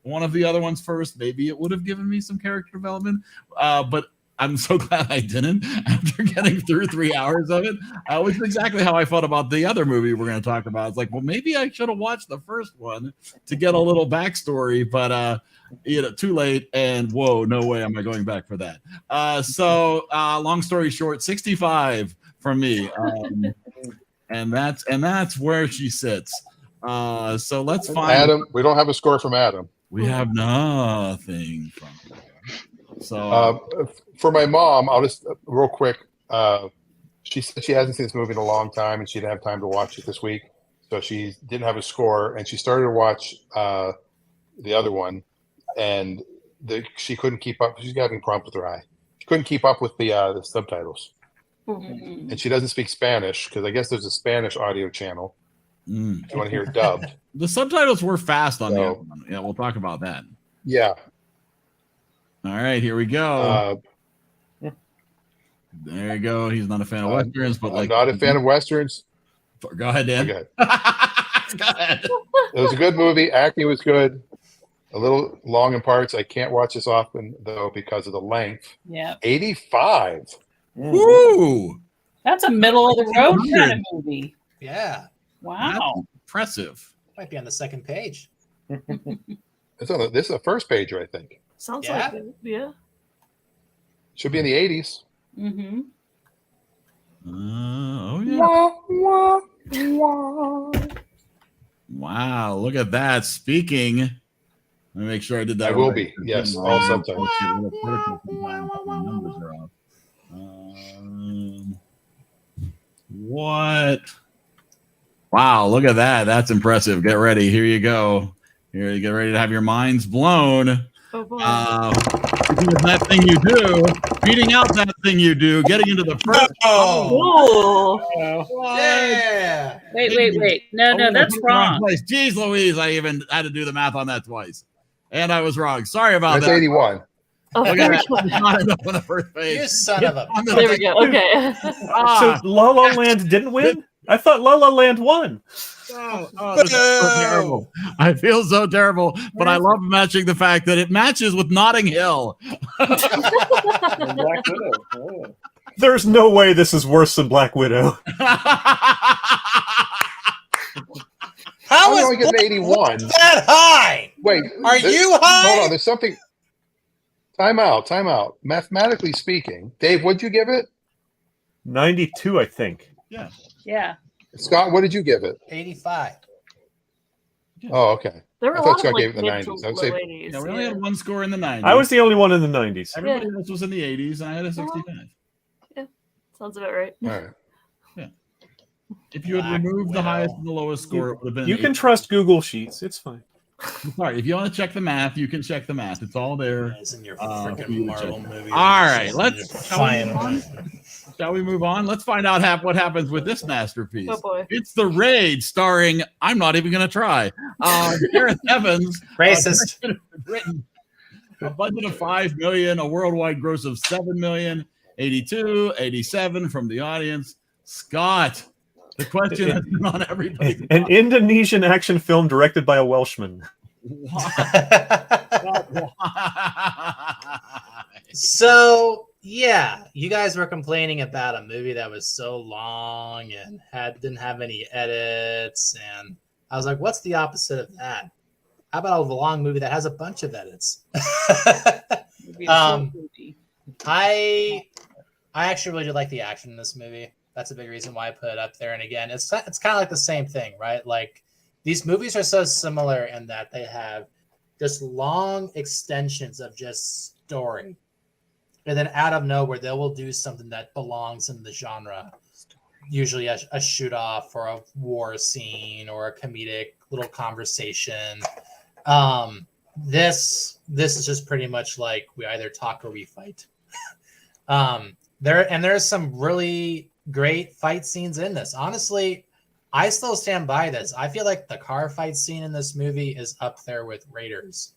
one of the other ones first, maybe it would have given me some character development. But I'm so glad I didn't after getting through 3 hours of it. Which is exactly how I felt about the other movie we're going to talk about. It's like, well, maybe I should have watched the first one to get a little backstory, but too late. And whoa, no way am I going back for that. So long story short, 65 from me. And that's where she sits. So let's find Adam. We don't have a score from Adam. We have nothing from her. So for my mom, I'll just real quick. She said she hasn't seen this movie in a long time, and she didn't have time to watch it this week, so she didn't have a score. And she started to watch the other one, and she couldn't keep up. She's having problems with her eye. She couldn't keep up with the subtitles. Mm-hmm. And she doesn't speak Spanish because I guess there's a Spanish audio channel. If you want to hear it dubbed. The subtitles were fast on the other one. Yeah, we'll talk about that. Yeah. All right, here we go. There you go. He's not a fan of westerns, but I'm not a fan of westerns. Go ahead, Dan. Okay. Go ahead. It was a good movie. Acting was good. A little long in parts. I can't watch this often though because of the length. Yeah. 85. Woo! That's a middle of the road kind of movie. Yeah. Wow. That's impressive. Might be on the second page. This is the first page, I think. Sounds Yeah. like it. Yeah. Should be in the 80s. Mm-hmm. Oh yeah. Wow, look at that. Speaking. Let me make sure I did that. I will right. be. Yes, all subtitles. What? Wow, look at that. That's impressive. Get ready. Here you go. Here you get ready to have your minds blown. Oh boy. That thing you do, beating out that thing you do, getting into the first. Oh. Yeah. Wait. No, that's wrong. Place. Jeez Louise, I even had to do the math on that twice. And I was wrong. Sorry about That's that. 81. Oh, Look at that. It's not enough on the first page. You son of a. On the- there we go. Okay. So La La Land didn't win? I thought La La Land won. This is so terrible. I feel so terrible, but I love matching the fact that it matches with Notting Hill. Black Widow. Oh. There's no way this is worse than Black Widow. How I is only get an 81. that high? Wait, Are you high? Hold on, there's something. Time out. Mathematically speaking, Dave, what'd you give it? 92, I think. Yeah. Yeah. Scott, what did you give it? 85. Oh, okay. There were I a thought lot Scott of like gave it the mid to 90s. I would low say 80s. Yeah, we only had one score in the 90s. I was the only one in the 90s. Everybody else was in the 80s, and I had a 65. Yeah, sounds about right. all right. Yeah. If you had removed the highest and the lowest score, it would have been. You can trust Google Sheets. It's fine. Sorry, if you want to check the math, you can check the math. It's all there. It's in your for freaking you to Marvel check. movie. All right, It's shall we move on? Let's find out what happens with this masterpiece. Oh boy. It's The Raid, starring, I'm not even going to try, Gareth Evans. Racist. Written a budget of $5 million, a worldwide gross of $7 million, 82, 87 from the audience. Scott, the question that's been on everybody's An Indonesian action film directed by a Welshman. So yeah, you guys were complaining about a movie that was so long and didn't have any edits, and I was like, what's the opposite of that? How about a long movie that has a bunch of edits? I actually really did like the action in this movie. That's a big reason why I put it up there. And again, it's kind of like the same thing, right? Like these movies are so similar in that they have just long extensions of just story. And then out of nowhere, they will do something that belongs in the genre. Usually a shoot off or a war scene or a comedic little conversation. This is just pretty much like we either talk or we fight. There's some really great fight scenes in this. Honestly, I still stand by this. I feel like the car fight scene in this movie is up there with Raiders.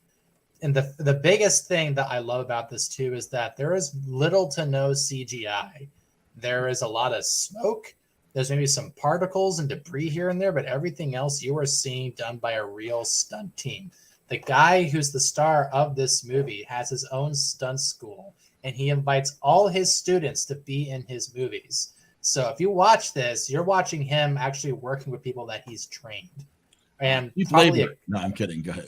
And the biggest thing that I love about this too is that there is little to no CGI. There is a lot of smoke. There's maybe some particles and debris here and there, but everything else you are seeing done by a real stunt team. The guy who's the star of this movie has his own stunt school, and he invites all his students to be in his movies. So if you watch this, you're watching him actually working with people that he's trained. And no, I'm kidding. Go ahead.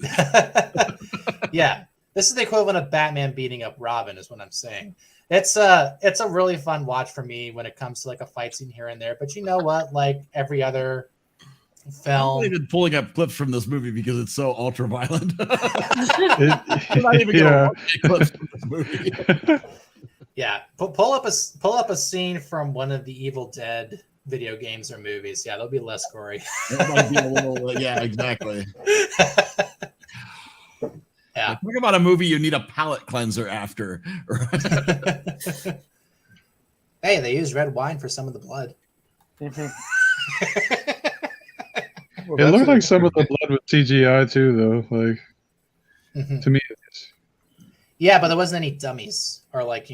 Yeah, this is the equivalent of Batman beating up Robin, is what I'm saying. It's a really fun watch for me when it comes to like a fight scene here and there. But you know what? Like every other film, I'm not even pulling up clips from this movie because it's so ultra violent. I'm not even gonna watch clips from this movie. Yeah, pull up a scene from one of the Evil Dead video games or movies. Yeah, they'll be less gory. It might be a little, yeah, exactly. Yeah. Talk about a movie you need a palate cleanser after. Hey, they use red wine for some of the blood. It looked like some of the blood was CGI too, though. Like to me, yeah, but there wasn't any dummies or like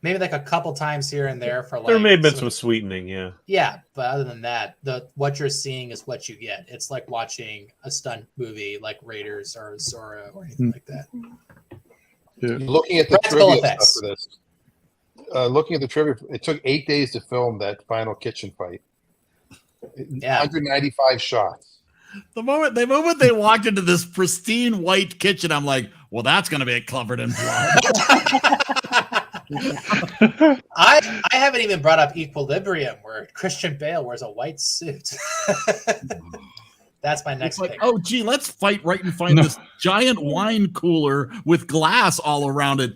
maybe like a couple times here and there for like. There may have been some sweetening, yeah. Yeah, but other than that, what you're seeing is what you get. It's like watching a stunt movie like Raiders or Zorro or anything like that. Yeah. Looking at the trivia stuff for this, looking at the trivia, it took 8 days to film that final kitchen fight. Yeah, 195 shots. The moment they walked into this pristine white kitchen, I'm like, well, that's going to be covered in blood. I haven't even brought up Equilibrium, where Christian Bale wears a white suit. That's my next pick. Oh, gee, let's fight right in front of this giant wine cooler with glass all around it.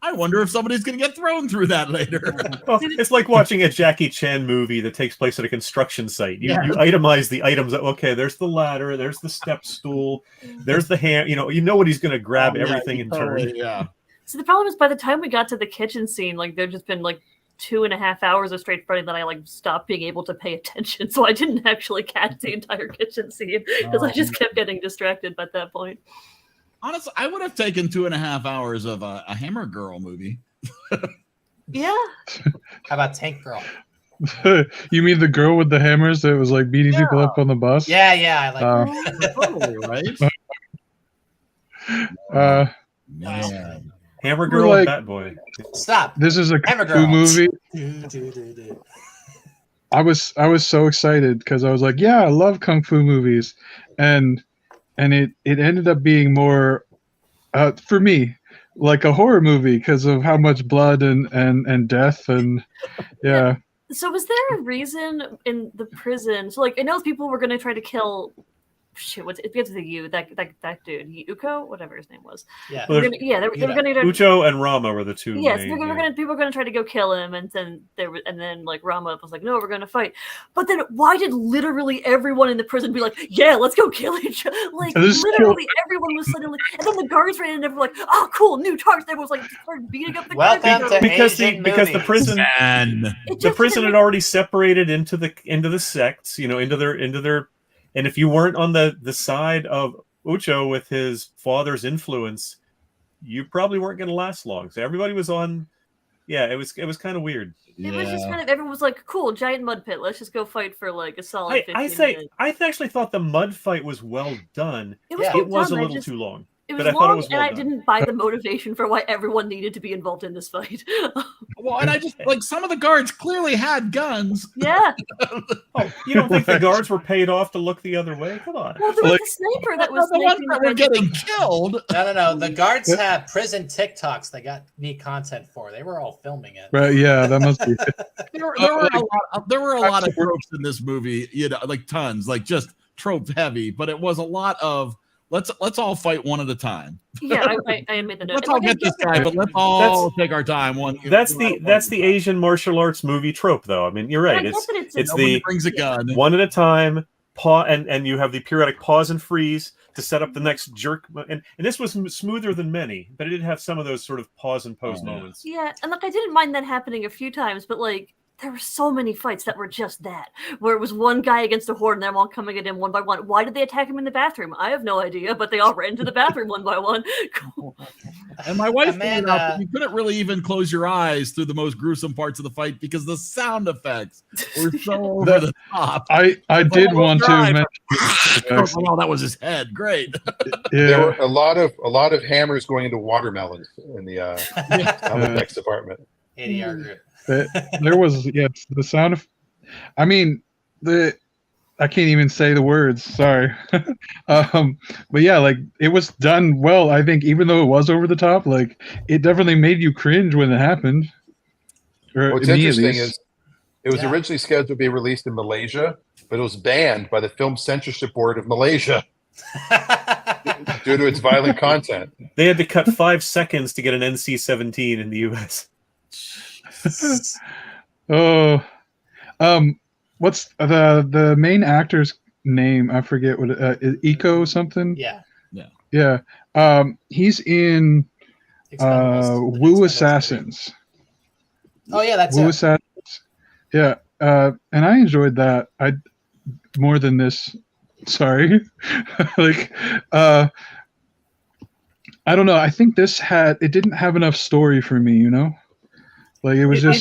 I wonder if somebody's going to get thrown through that later. Well, it's like watching a Jackie Chan movie that takes place at a construction site. You itemize the items. Okay, there's the ladder, there's the step stool, there's the hand. You know what he's going to grab everything in turn. Yeah. So the problem is, by the time we got to the kitchen scene, like there'd just been like 2.5 hours of straight fighting that I like stopped being able to pay attention. So I didn't actually catch the entire kitchen scene because I just kept getting distracted at that point. Honestly, I would have taken 2.5 hours of a Hammer Girl movie. Yeah. How about Tank Girl? You mean the girl with the hammers that was like beating people up on the bus? Yeah, I like that. Totally right. Man. Hammer Girl like, and Bat Boy. Stop. This is a Hammer kung fu Girl. movie. I was so excited because I was like, yeah, I love kung fu movies, and it ended up being more for me like a horror movie because of how much blood and death and yeah. So was there a reason in the prison? So like I know people were going to try to kill. Shit, it begins with a U. That dude, Uko, whatever his name was. Yeah, they were gonna. Ucho and Rama were the two. Yes, main, people were gonna try to go kill him, and then like Rama was like, no, we're gonna fight. But then why did literally everyone in the prison be like, yeah, let's go kill each other? Like literally everyone was suddenly, and then the guards ran in and they were like, oh, cool, new targets. Everyone was like started beating up the guards. Because the prison had already separated into the sects, into their. And if you weren't on the side of Ucho with his father's influence, you probably weren't going to last long. So everybody was on. Yeah, it was kind of weird. It was just kind of everyone was like, "Cool, giant mud pit. Let's just go fight for like a solid 15 minutes." I actually thought the mud fight was well done. It was, a little too long. It was but long, I thought it was well and I done. didn't buy the motivation for why everyone needed to be involved in this fight. Well, and I just like some of the guards clearly had guns. Yeah. Oh, you don't think the guards were paid off to look the other way? Come on. Well, there was the sniper that was the ones that were getting killed. No. The guards have prison TikToks they got neat content for. They were all filming it. Right? Yeah, that must be. There were a lot of tropes in this movie. Like tons, like just trope heavy. But it was a lot of. Let's all fight one at a time. Yeah, I admit that. Let's all get this guy, but let's all take our time. That's the Asian martial arts movie trope, though. I mean, you're right. It's the brings a gun one at a time. And you have the periodic pause and freeze to set up the next jerk. And this was smoother than many, but it did have some of those sort of pause and pose moments. Yeah, and like I didn't mind that happening a few times, but like. There were so many fights that were just that, where it was one guy against a horde and they're all coming at him one by one. Why did they attack him in the bathroom? I have no idea, but they all ran into the bathroom one by one. And my wife pointed out that you couldn't really even close your eyes through the most gruesome parts of the fight because the sound effects were so over the top. I did want to mention. Oh, that was his head. Great. There were a lot of hammers going into watermelons in the effects department. ADR group. There was the sound of. I mean, I can't even say the words. Sorry, but yeah, like it was done well. I think even though it was over the top, like it definitely made you cringe when it happened. What's interesting is it was originally scheduled to be released in Malaysia, but it was banned by the Film Censorship Board of Malaysia due to its violent content. They had to cut 5 seconds to get an NC-17 in the U.S. Oh, what's the main actor's name? I forget what Eco something. Yeah. He's in Wu Assassins. Oh yeah, that's Wu Assassins. Yeah, and I enjoyed that. I more than this. Sorry, like I don't know. I think it didn't have enough story for me. Like it was to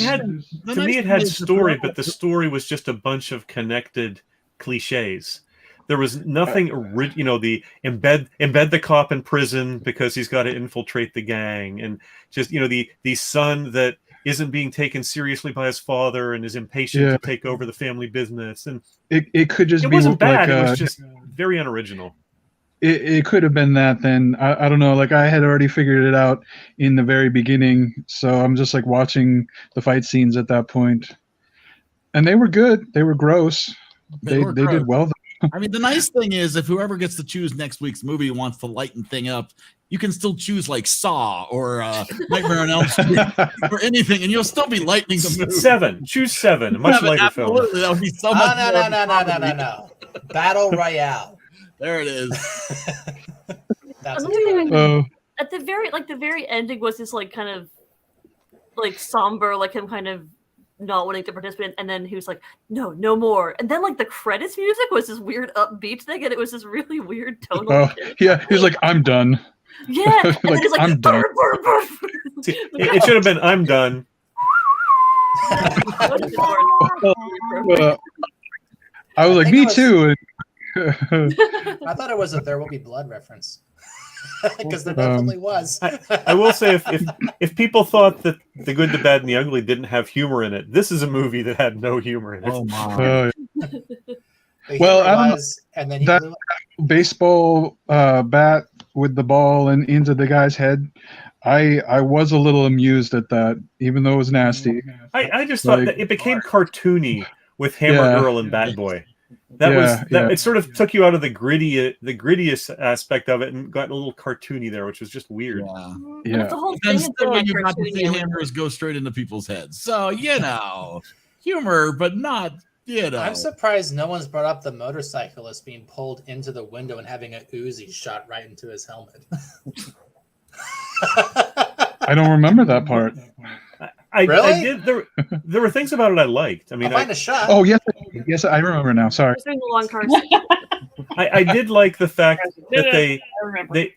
me, it had story, but the story was just a bunch of connected cliches. There was nothing, the embed the cop in prison because he's got to infiltrate the gang, and just the son that isn't being taken seriously by his father and is impatient to take over the family business. And it could just be wasn't bad. It was just very unoriginal. It could have been that then. I don't know. Like I had already figured it out in the very beginning. So I'm just like watching the fight scenes at that point. And they were good. They were gross. They did well. I mean, the nice thing is if whoever gets to choose next week's movie wants to lighten thing up, you can still choose like Saw or Nightmare on Elm Street or anything, and you'll still be lightening the movie. 7. Choose 7. A much lighter film. That would be so much No. Battle Royale. There it is. That's at the very ending was this like kind of like somber, like him kind of not wanting to participate, and then he was like, no more. And then like the credits music was this weird upbeat thing, and it was this really weird tonal. Yeah, he was like, I'm done. Yeah, and like, then he's like, I'm done. It should have been I'm done. I was like, me too. I thought it was a There Will Be Blood reference. Because there definitely was. I will say, if people thought that The Good, the Bad, and the Ugly didn't have humor in it, this is a movie that had no humor in it. Oh my! Well, I don't and then he that blew up. baseball bat with the ball and into the guy's head. I was a little amused at that, even though it was nasty. I just thought that it became cartoony with Hammer Girl and Bat Boy. It sort of took you out of the grittiest aspect of it and got a little cartoony there, which was just weird. Yeah. But the whole thing And is still, that you got to see cartoony. hammers go straight into people's heads. So humor, but not. I'm surprised no one's brought up the motorcyclist being pulled into the window and having a Uzi shot right into his helmet. I don't remember that part. Really? I did. There were things about it I liked. I mean, I'll find a shot. Oh yes, I remember now. Sorry. Doing the long cars. I did like the fact that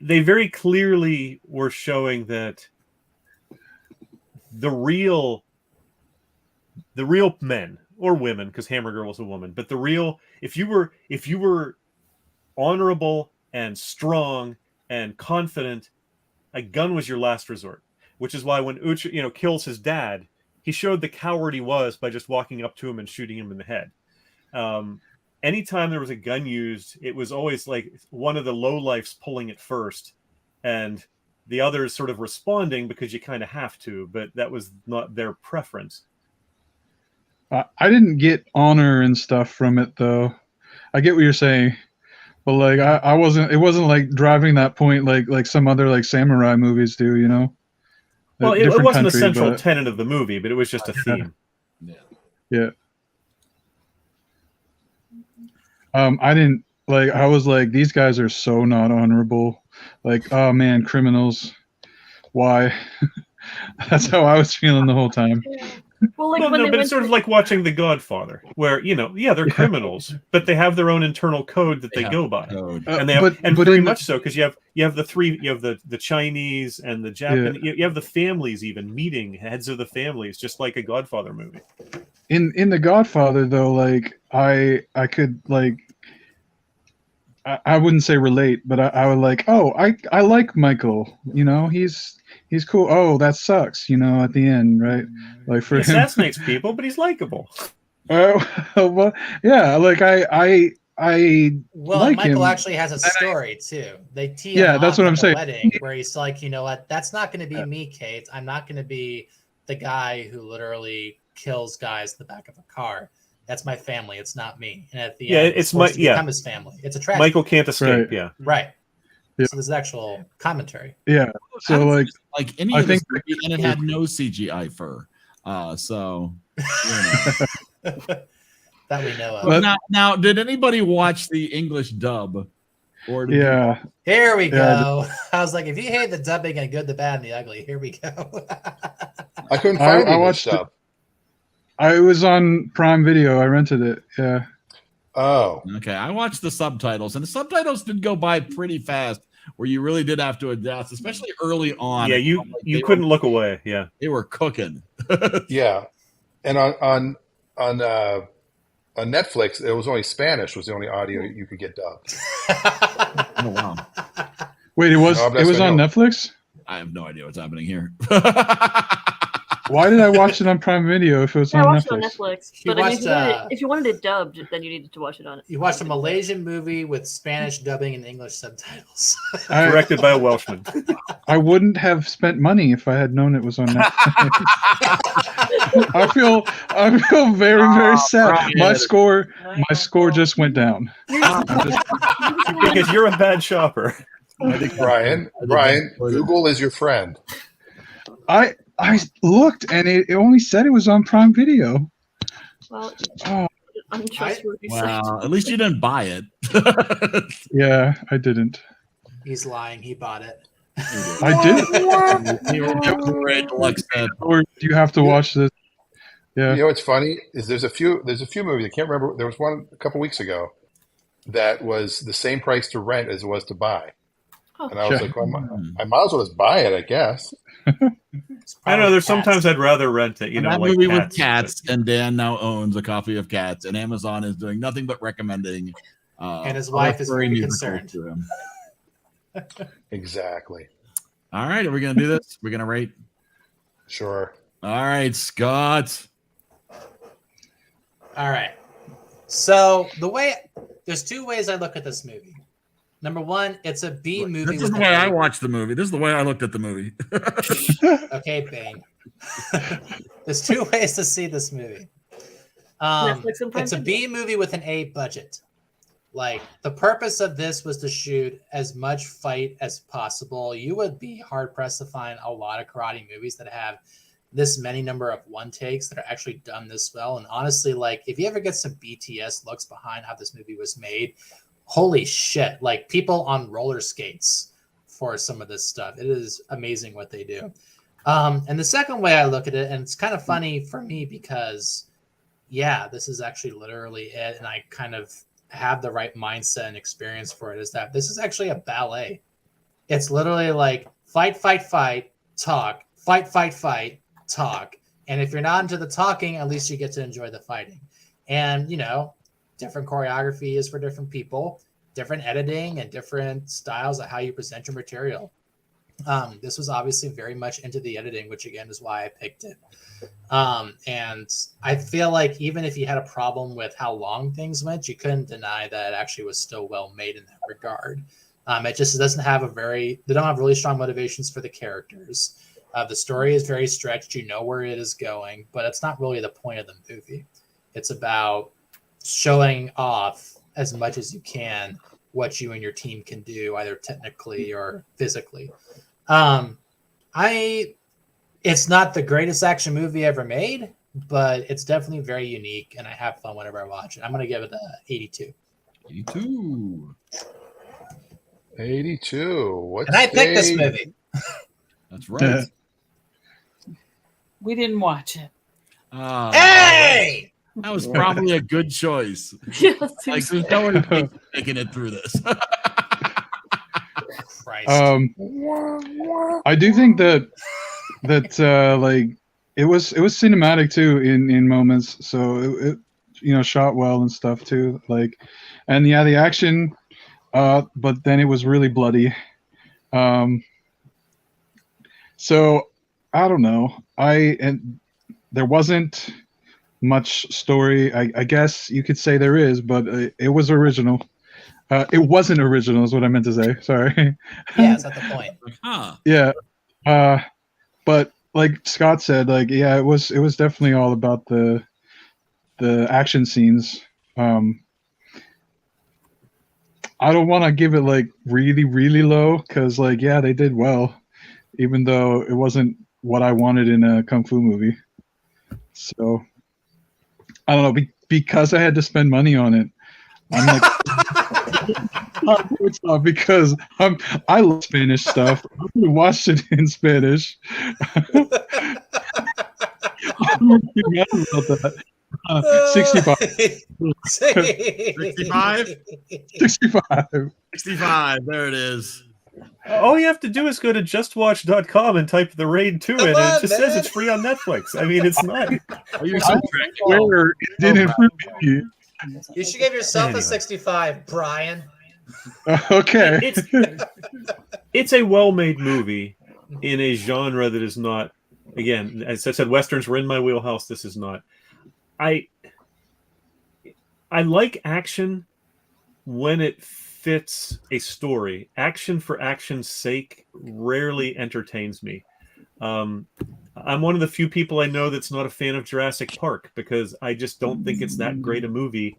they very clearly were showing that the real men or women, because Hammer Girl was a woman, but the real, if you were honorable and strong and confident, a gun was your last resort. Which is why when Uchi, kills his dad, he showed the coward he was by just walking up to him and shooting him in the head. Anytime there was a gun used, it was always like one of the lowlifes pulling it first, and the others sort of responding because you kind of have to, but that was not their preference. I didn't get honor and stuff from it though. I get what you're saying, but like I wasn't. It wasn't like driving that point like some other like samurai movies do. Well, it wasn't a central tenet of the movie, but it was just a theme. Yeah. I didn't like. I was like, these guys are so not honorable. Like, oh man, criminals. Why? That's how I was feeling the whole time. Well, but it's sort of like watching The Godfather, where they're criminals, but they have their own internal code that they go by, and they have, very much so, because you have the Chinese and the Japanese, you have the families even meeting heads of the families, just like a Godfather movie. In The Godfather, though, like I could like. I wouldn't say relate, but I would like. Oh, I like Michael. He's cool. Oh, that sucks. At the end, right? Like for he him, assassinates people, but he's likable. Well, yeah. Like I Well, like Michael him. actually has a story too. They tee him that's off what at I'm the saying. wedding, where he's like, you know what? That's not going to be me, Kate. I'm not going to be the guy who literally kills guys in the back of a car. That's my family. It's not me. And at the end, it's become his family. It's a tragedy. Michael can't escape. Right. Right. Yeah. So there's actual commentary. Yeah. So like any I of this think movie, and it had no CGI fur. So That we know of. now, did anybody watch the English dub? Or yeah. Here we go. I was like, if you hate the dubbing and Good, the Bad, and the Ugly, here we go. I couldn't find I English watched dub. I was on Prime Video. I rented it. Yeah. Oh. Okay. I watched the subtitles, and the subtitles did go by pretty fast, where you really did have to adjust, especially early on. Yeah, you couldn't look away. Yeah, they were cooking. Yeah, and on Netflix, it was only Spanish was the only audio you could get dubbed. Oh wow! Wait, it was on Netflix? I have no idea what's happening here. Why did I watch it on Prime Video if it was on I watched Netflix? it on Netflix. But I mean, if you wanted it dubbed, then you needed to watch it on it. You watched a Malaysian movie with Spanish dubbing and English subtitles. Directed by a Welshman. I wouldn't have spent money if I had known it was on Netflix. I feel very, very sad. Brian. My score just went down. Because you're a bad shopper. Brian, Google is your friend. I looked and it only said it was on Prime Video. Well, oh. untrustworthy. Wow, at least you didn't buy it. Yeah, I didn't. He's lying. He bought it. I did. Or do you have to watch this? Yeah. You know what's funny is there's a few movies I can't remember. There was one a couple weeks ago that was the same price to rent as it was to buy. And I was like, well, I might as well just buy it, I guess. I know there's sometimes I'd rather rent it, you and know, that like movie Cats, with Cats, and Dan now owns a copy of Cats, and Amazon is doing nothing but recommending. And his wife is very concerned. To him. Exactly. All right, are we gonna do this? We're gonna rate. Sure. All right, Scott. All right. So there's two ways I look at this movie. Number one, it's a B movie. This is the way I watched the movie. This is the way I looked at the movie. Okay, Bane. There's two ways to see this movie. It's a B movie with an A budget. Like, the purpose of this was to shoot as much fight as possible. You would be hard pressed to find a lot of karate movies that have this many number of one takes that are actually done this well. And honestly, like, if you ever get some BTS looks behind how this movie was made, holy shit, like people on roller skates for some of this stuff. It is amazing what they do. And the second way I look at it, and it's kind of funny for me because, yeah, this is actually literally it. And I kind of have the right mindset and experience for it, is that this is actually a ballet. It's literally like fight, fight, fight, talk, fight, fight, fight, talk. And if you're not into the talking, at least you get to enjoy the fighting. And, you know, different choreography is for different people, different editing and different styles of how you present your material. This was obviously very much into the editing, which again is why I picked it. And I feel like even if you had a problem with how long things went, you couldn't deny that it actually was still well made in that regard. It just doesn't have they don't have really strong motivations for the characters. The story is very stretched. You know where it is going, but it's not really the point of the movie. It's about showing off as much as you can what you and your team can do, either technically or physically. It's not the greatest action movie ever made, but it's definitely very unique, and I have fun whenever I watch it. I'm going to give it a 82. 82. 82. And I picked this movie. That's right. We didn't watch it. Hey! That was probably a good choice. Like, there's no one making it through this. Christ. I do think that like it was cinematic too in moments, so it you know, shot well and stuff too, like, and yeah, the action, but then it was really bloody. So I don't know, and there wasn't much story. I guess you could say there is, but it was original. It wasn't original is what I meant to say. Sorry. Yeah, that's not the point. Yeah. But like Scott said, like, yeah, it was definitely all about the action scenes. I don't want to give it like really, really low, because like, yeah, they did well, even though it wasn't what I wanted in a kung fu movie. So I don't know, because I had to spend money on it. I'm like, it's not because I love Spanish stuff. I watched it in Spanish. I'm mad about that. 65. 65? 65. 65. There it is. All you have to do is go to justwatch.com and type the Raid 2 in, and it just says it's free on Netflix. I mean, it's not. You're so Where it didn't really. You should give yourself a 65, Brian. Okay. It's a well-made movie in a genre that is not, again, as I said, Westerns were in my wheelhouse. This is not. I like action when it fits a story. Action for action's sake rarely entertains me. I'm one of the few people I know that's not a fan of Jurassic Park, because I just don't think it's that great a movie,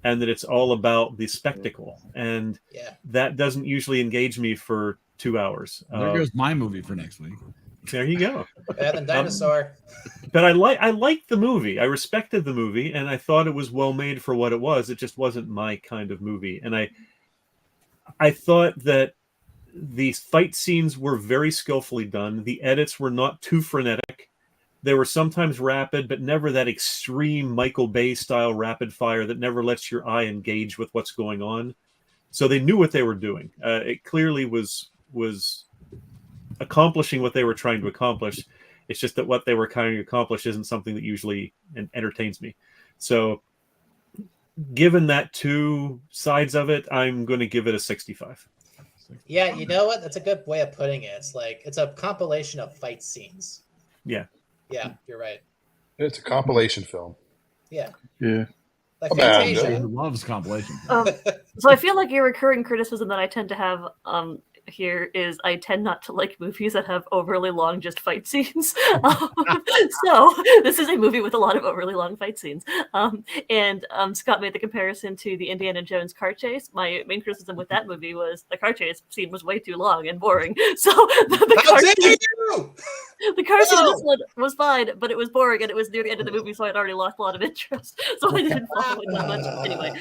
and that it's all about the spectacle. And that doesn't usually engage me for 2 hours. There goes my movie for next week. There you go. Better than Dinosaur. But I liked the movie. I respected the movie, and I thought it was well made for what it was. It just wasn't my kind of movie. And I thought that the fight scenes were very skillfully done. The edits were not too frenetic. They were sometimes rapid, but never that extreme Michael Bay style rapid fire that never lets your eye engage with what's going on. So they knew what they were doing. It clearly was was accomplishing what they were trying to accomplish. It's just that what they were trying to accomplish isn't something that usually entertains me. So given that two sides of it, I'm going to give it a 65. Yeah, you know what? That's a good way of putting it. It's like it's a compilation of fight scenes. Yeah. Yeah, you're right. It's a compilation film. Yeah. Yeah. Like Man, Fantasia. Who loves compilation? So I feel like a recurring criticism that I tend to have here is I tend not to like movies that have overly long just fight scenes. So this is a movie with a lot of overly long fight scenes. And Scott made the comparison to the Indiana Jones car chase. My main criticism with that movie was the car chase scene was way too long and boring. So the car scene was fine, but it was boring and it was near the end of the movie, so I'd already lost a lot of interest. So I didn't follow it that much. Anyway,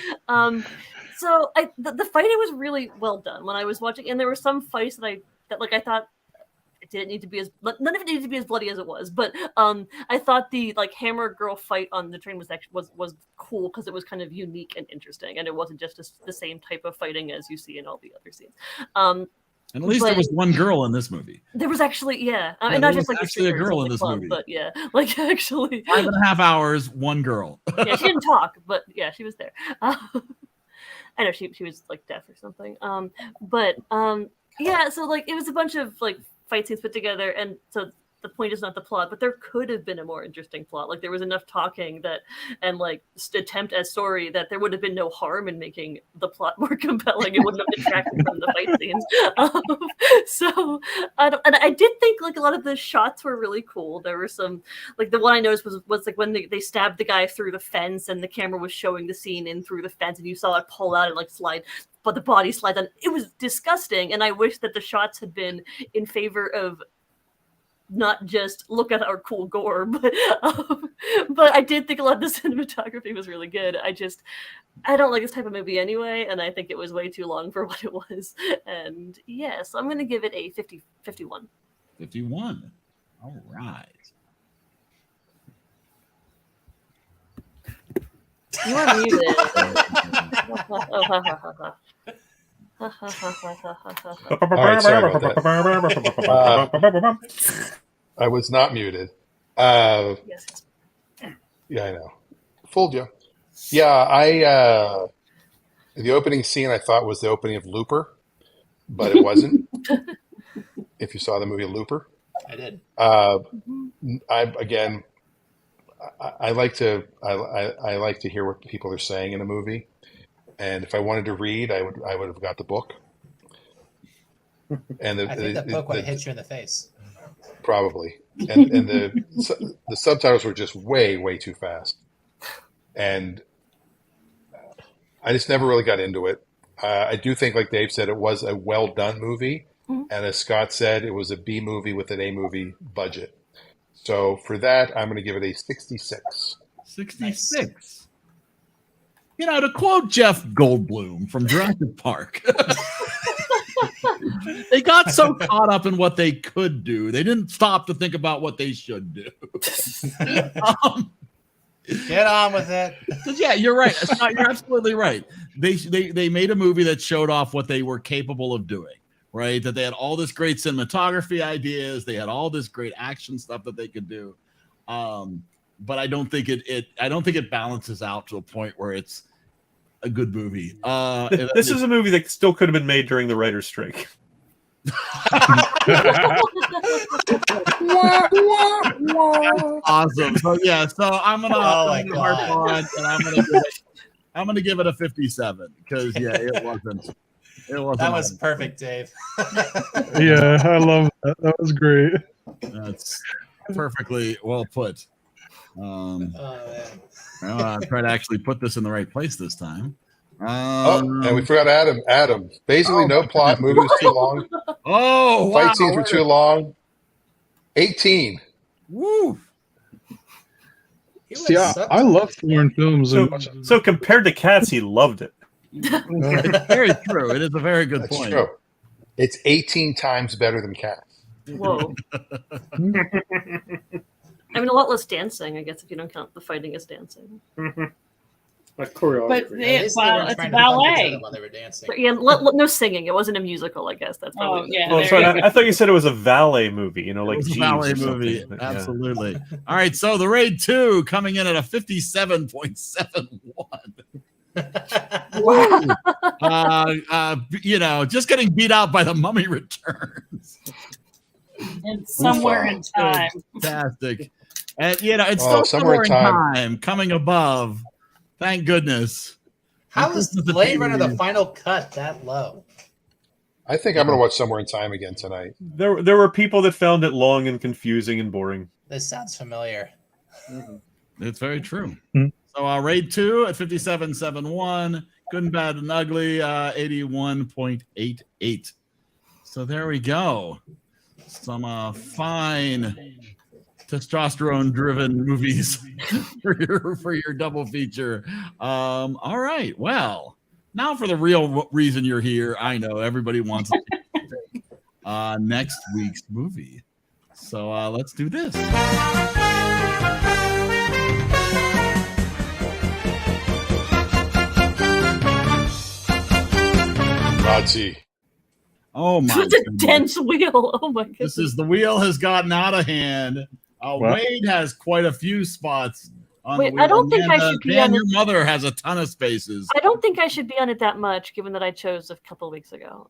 so the fighting was really well done when I was watching, and there were some fights that I thought it didn't need to be as none of it needed to be as bloody as it was, but I thought the like hammer girl fight on the train was cool because it was kind of unique and interesting, and it wasn't just the same type of fighting as you see in all the other scenes. And at least there was one girl in this movie. There was actually, and there not just was like actually a girl in this movie. but yeah, like actually 5.5 hours, one girl. Yeah, she didn't talk, but yeah, she was there. I know she was like deaf or something. Yeah, so like it was a bunch of like fight scenes put together, and so the point is not the plot, but there could have been a more interesting plot. Like there was enough talking that and like attempt as story that there would have been no harm in making the plot more compelling. It wouldn't have detracted from the fight scenes. So I did think like a lot of the shots were really cool. There were some like the one I noticed was like when they stabbed the guy through the fence and the camera was showing the scene in through the fence and you saw it pull out and like slide, but the body slides on. It was disgusting, and I wish that the shots had been in favor of not just look at our cool gore, but I did think a lot of the cinematography was really good. I don't like this type of movie anyway, and I think it was way too long for what it was. And yeah, so I'm going to give it a 51. 51. All right. You are muted. I was not muted. Yeah, I know. Fooled you. Yeah, the opening scene I thought was the opening of Looper, but it wasn't. If you saw the movie Looper, I did. I like to hear what people are saying in a movie, and if I wanted to read, I would have got the book. And I think the book would have hit you in the face. Probably, and the subtitles were just way too fast, and I just never really got into it. I do think, like Dave said, it was a well done movie, and as Scott said, it was a B movie with an A movie budget. So for that, I'm going to give it a 66. 66. Nice. You know, to quote Jeff Goldblum from Jurassic Park, they got so caught up in what they could do, they didn't stop to think about what they should do. Get on with it. Yeah, you're right. You're absolutely right. They made a movie that showed off what they were capable of doing. Right, that they had all this great cinematography ideas, they had all this great action stuff that they could do, but I don't think it balances out to a point where it's a good movie. This is a movie that still could have been made during the writer's strike. Awesome. So yeah, I'm gonna harp on, and I'm gonna give it a 57 because it wasn't. That was perfect, Dave. Yeah, I love that. That was great. That's perfectly well put. I'll try to actually put this in the right place this time. And we forgot Adam. Adam, basically no plot. Movie was too long. Fight scenes were too long. 18. Woo! See, I love foreign films. So compared to Cats, he loved it. It's very true. It is a very good That's point. True. It's 18 times better than Cats. Whoa. I mean, a lot less dancing, I guess, if you don't count the fighting as dancing. Like choreography. But At least they it's weren't a trying to bump each ballet. other while they were dancing. Yeah, no singing. It wasn't a musical, I guess. That's probably. Oh, yeah. Well, there sorry, you go. I thought you said it was a valet movie. You know, like It was a Jeeves ballet or something. movie. Yeah. Absolutely. All right. So the Raid 2 coming in at a 57.71. Just getting beat out by The Mummy Returns. And somewhere in time. Fantastic. And it's still somewhere in time coming above. Thank goodness. How is Blade Runner the final cut that low? I think I'm going to watch Somewhere in Time again tonight. There were people that found it long and confusing and boring. This sounds familiar. It's very true. Hmm. So Raid 2 at 57.71. Good and Bad and Ugly, 81.88. So there we go. Some fine testosterone-driven movies for your double feature. All right. Well, now for the real reason you're here. I know everybody wants to pick next week's movie. So let's do this. Nazi. Oh my! It's a dense wheel. Oh my goodness! The wheel has gotten out of hand. Wade has quite a few spots on the wheel. I don't think I should be on your mother has a ton of spaces. I don't think I should be on it that much, given that I chose a couple of weeks ago.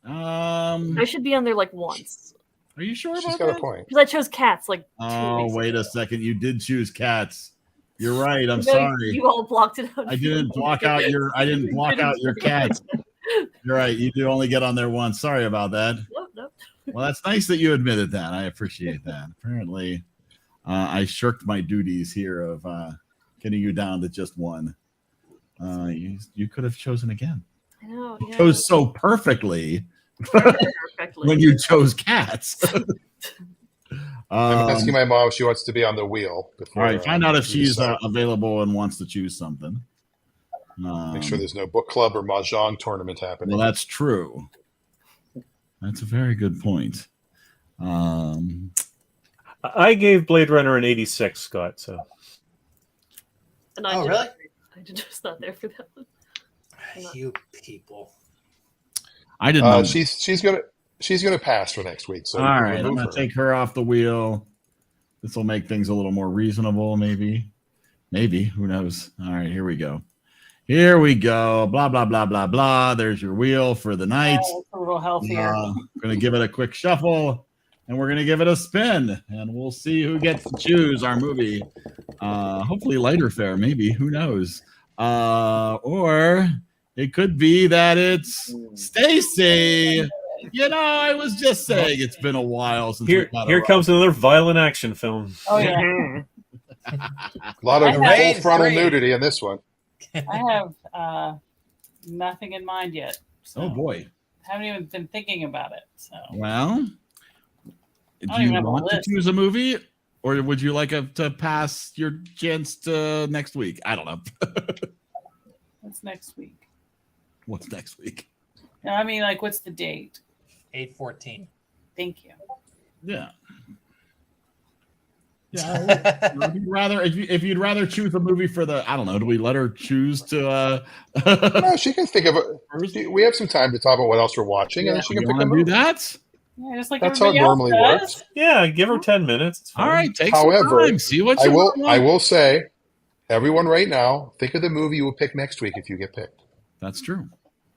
I should be on there like once. Are you sure about that? She's got a point. Because I chose Cats like 2 weeks wait ago. a second. You did choose Cats. You're right. I'm No, sorry. You all blocked it out. I didn't block out your Cats. You're right. You do only get on there once. Sorry about that. Nope. Well, that's nice that you admitted that. I appreciate that. Apparently, I shirked my duties here of getting you down to just one. You could have chosen again. I know. You chose so perfectly when you chose Cats. I'm asking my mom if she wants to be on the wheel. Before, all right, find out if she's available and wants to choose something. Make sure there's no book club or mahjong tournament happening. Well, that's true. That's a very good point. I gave Blade Runner an 86, Scott. So. And I really? I just not there for that one. You people. I didn't know. She's gonna pass for next week. So all right, I'm gonna take her off the wheel. This will make things a little more reasonable, maybe. Who knows? All right, here we go. Blah blah blah blah blah. There's your wheel for the night. A little healthier. We're gonna give it a quick shuffle, and we're gonna give it a spin, and we'll see who gets to choose our movie. Hopefully lighter fare, maybe. Who knows? Or it could be that it's Stacy. I was just saying it's been a while since here comes another violent action film. Oh yeah. A lot of full frontal nudity in this one. I have nothing in mind yet. So oh boy. Haven't even been thinking about it. So well, do you want to choose a movie, or would you like to pass your chance to next week? I don't know. What's next week? What's next week? No, I mean, like, what's the date? 8/14. Thank you. Yeah. Yeah. if you'd rather choose a movie for the, I don't know, do we let her choose to? No, she can think of it. We have some time to talk about what else we're watching, and then she can pick a movie. Do that. Yeah, just like that's how it normally works. Yeah, give her 10 minutes. All right, take However, some time. See what I will say, everyone right now, think of the movie you will pick next week if you get picked. That's true.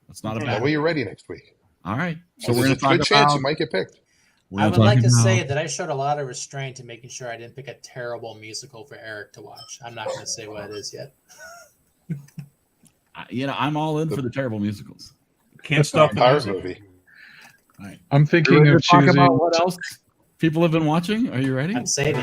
That's not a bad. That way you're ready next week. All right. So there's a good chance you might get picked. I would like to say that I showed a lot of restraint in making sure I didn't pick a terrible musical for Eric to watch. I'm not going to say what it is yet. I'm all in for the terrible musicals. Can't stop the pirate movie. All right. I'm thinking of choosing. About what else people have been watching. Are you ready? I'm saving.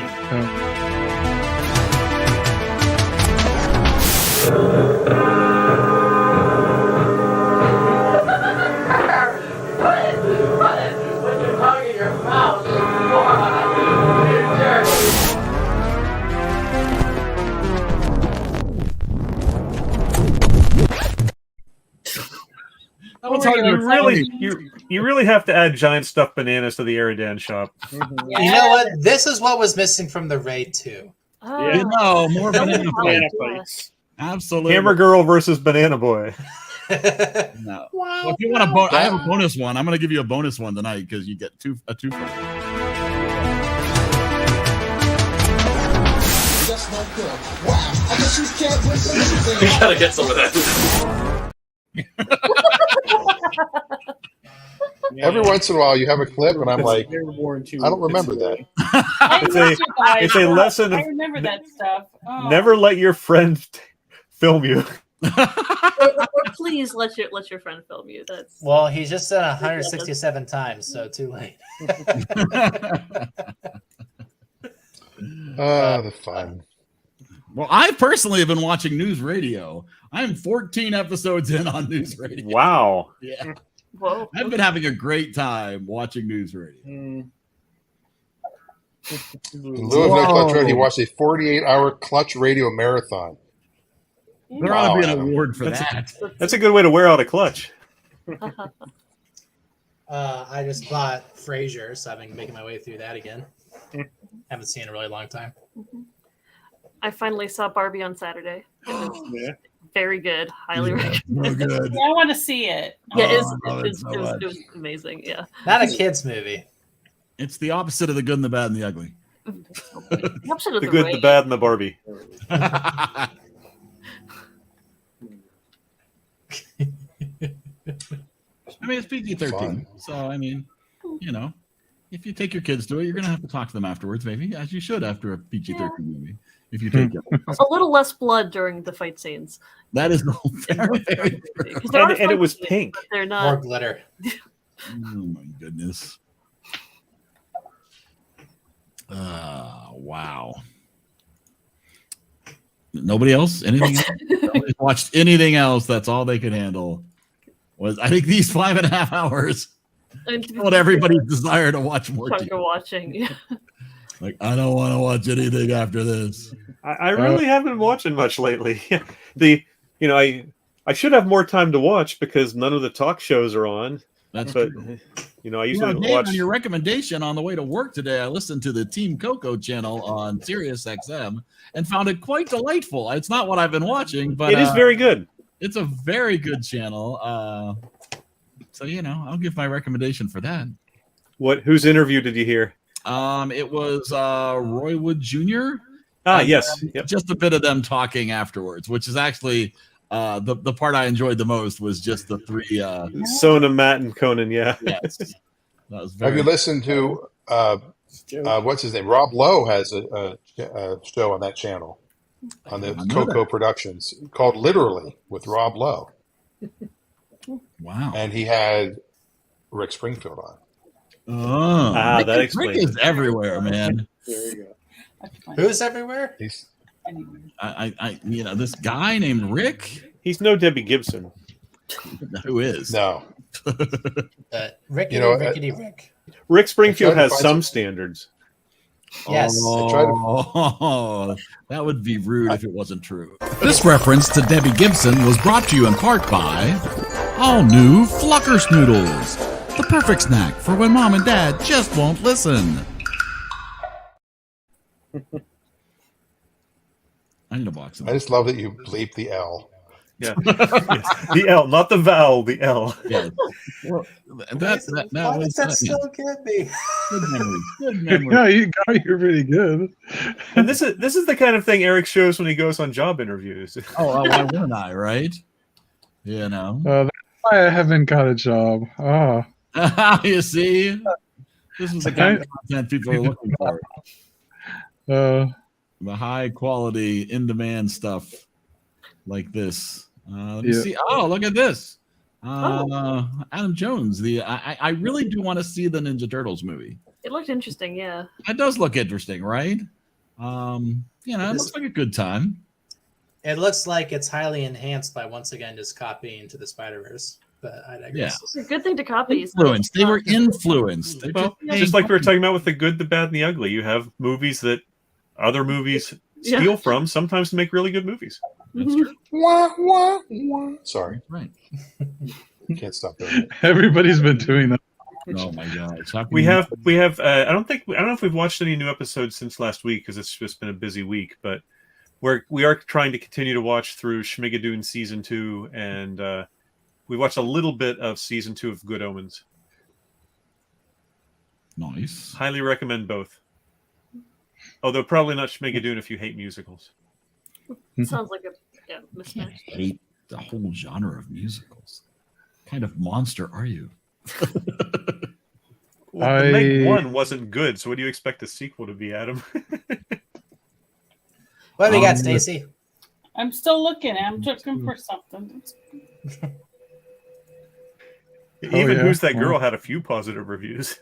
You really have to add giant stuffed bananas to the EriDan shop. Yeah. You know what? This is what was missing from the Raid 2. Oh. More banana fights. Absolutely. Hammer Girl versus Banana Boy. No. Well, if you want I have a bonus one. I'm going to give you a bonus one tonight because you get a two for it. You gotta get some of that. Every once in a while, you have a clip, and I'm like, I don't remember that. It's a lesson. I remember that stuff. Oh. Never let your friend film you. or please let your friend film you. That's Well, he's just done 167 times, so too late. The fun. Well, I personally have been watching News Radio. I'm 14 episodes in on News Radio. Wow. Yeah. Whoa. I've been having a great time watching News Radio. In lieu of no Clutch Radio, he watched a 48-hour Clutch Radio marathon. There ought to be an award for that. That's a good way to wear out a clutch. I just bought Frasier, so I've been making my way through that again. Haven't seen it in a really long time. I finally saw Barbie on Saturday. It was very good. Highly recommend. So good. I want to see it. Yeah, it it was amazing. Yeah. Not a kids movie. It's the opposite of the good and the bad and the ugly. The opposite of The the good, rain. the bad, and the Barbie. I mean, it's PG-13, so I mean, you know, if you take your kids to it, you're gonna have to talk to them afterwards, maybe, as you should after a PG-13 movie. If you take it, A little less blood during the fight scenes. that is very, very true. 'Cause there are And it fight was scenes, pink. but they're More not. glitter. Oh my goodness! Wow. Nobody else? Anything else? Nobody watched anything else? That's all they could handle. I think these 5.5 hours. What everybody's desire to watch more. You're watching. Yeah. Like, I don't want to watch anything after this. I really haven't been watching much lately. I should have more time to watch because none of the talk shows are on. That's but true. I usually Dave, watch. on your recommendation on the way to work today, I listened to the Team Coco channel on Sirius XM and found it quite delightful. It's not what I've been watching, but It is very good. It's a very good channel. So I'll give my recommendation for that. Whose interview did you hear? It was Roy Wood Jr. Yes. Yep. Just a bit of them talking afterwards, which is actually the part I enjoyed the most was just the three. Sona, Matt, and Conan. Yeah. Yes. That was Have you listened to what's his name? Rob Lowe has a show on that channel on the Coco Productions called Literally with Rob Lowe. Wow. And he had Rick Springfield on. Oh, that explains. Rick is everywhere, man. There you go. Who's everywhere? This guy named Rick. He's no Debbie Gibson. Who is? No. Rickety Rick. Rick Springfield has some standards. Yes. Oh, that would be rude if it wasn't true. This reference to Debbie Gibson was brought to you in part by all new Fluckers Noodles, the perfect snack for when mom and dad just won't listen. I need a box of I just love that you bleep the L. Yeah. The L, not the vowel, the L. Yeah. Well, that Why was does that still get me? good memory. Good memory. Yeah, you're pretty good. And this is the kind of thing Eric shows when he goes on job interviews. Oh, why wouldn't I, right? That's why I haven't got a job. You see? This is the kind of content people are looking for. The high quality, in demand stuff like this. Let me see. Oh, look at this. Adam Jones. I really do want to see the Ninja Turtles movie. It looked interesting, yeah. It does look interesting, right? It looks like a good time. It looks like it's highly enhanced by once again just copying to the Spider-Verse. But I digress. Yeah. It's a good thing to copy. Influenced. They were influenced. Well, just like we were talking about with the good, the bad, and the ugly. You have movies that other movies steal from sometimes to make really good movies. That's true. Wah, wah, wah. Sorry. Right. Can't stop doing it. Everybody's been doing that. Oh my gosh. We have. I don't know if we've watched any new episodes since last week because it's just been a busy week. But we are trying to continue to watch through Schmigadoon season 2, and we watched a little bit of season 2 of Good Omens. Nice. Highly recommend both. Although probably not Schmigadoon if you hate musicals. Sounds like a mismatch. I hate the whole genre of musicals. What kind of monster are you? Well, the Meg 1 wasn't good, so what do you expect the sequel to be, Adam? What have we got, Stacy? I'm still looking. I'm looking for something. Even Who's That Girl had a few positive reviews.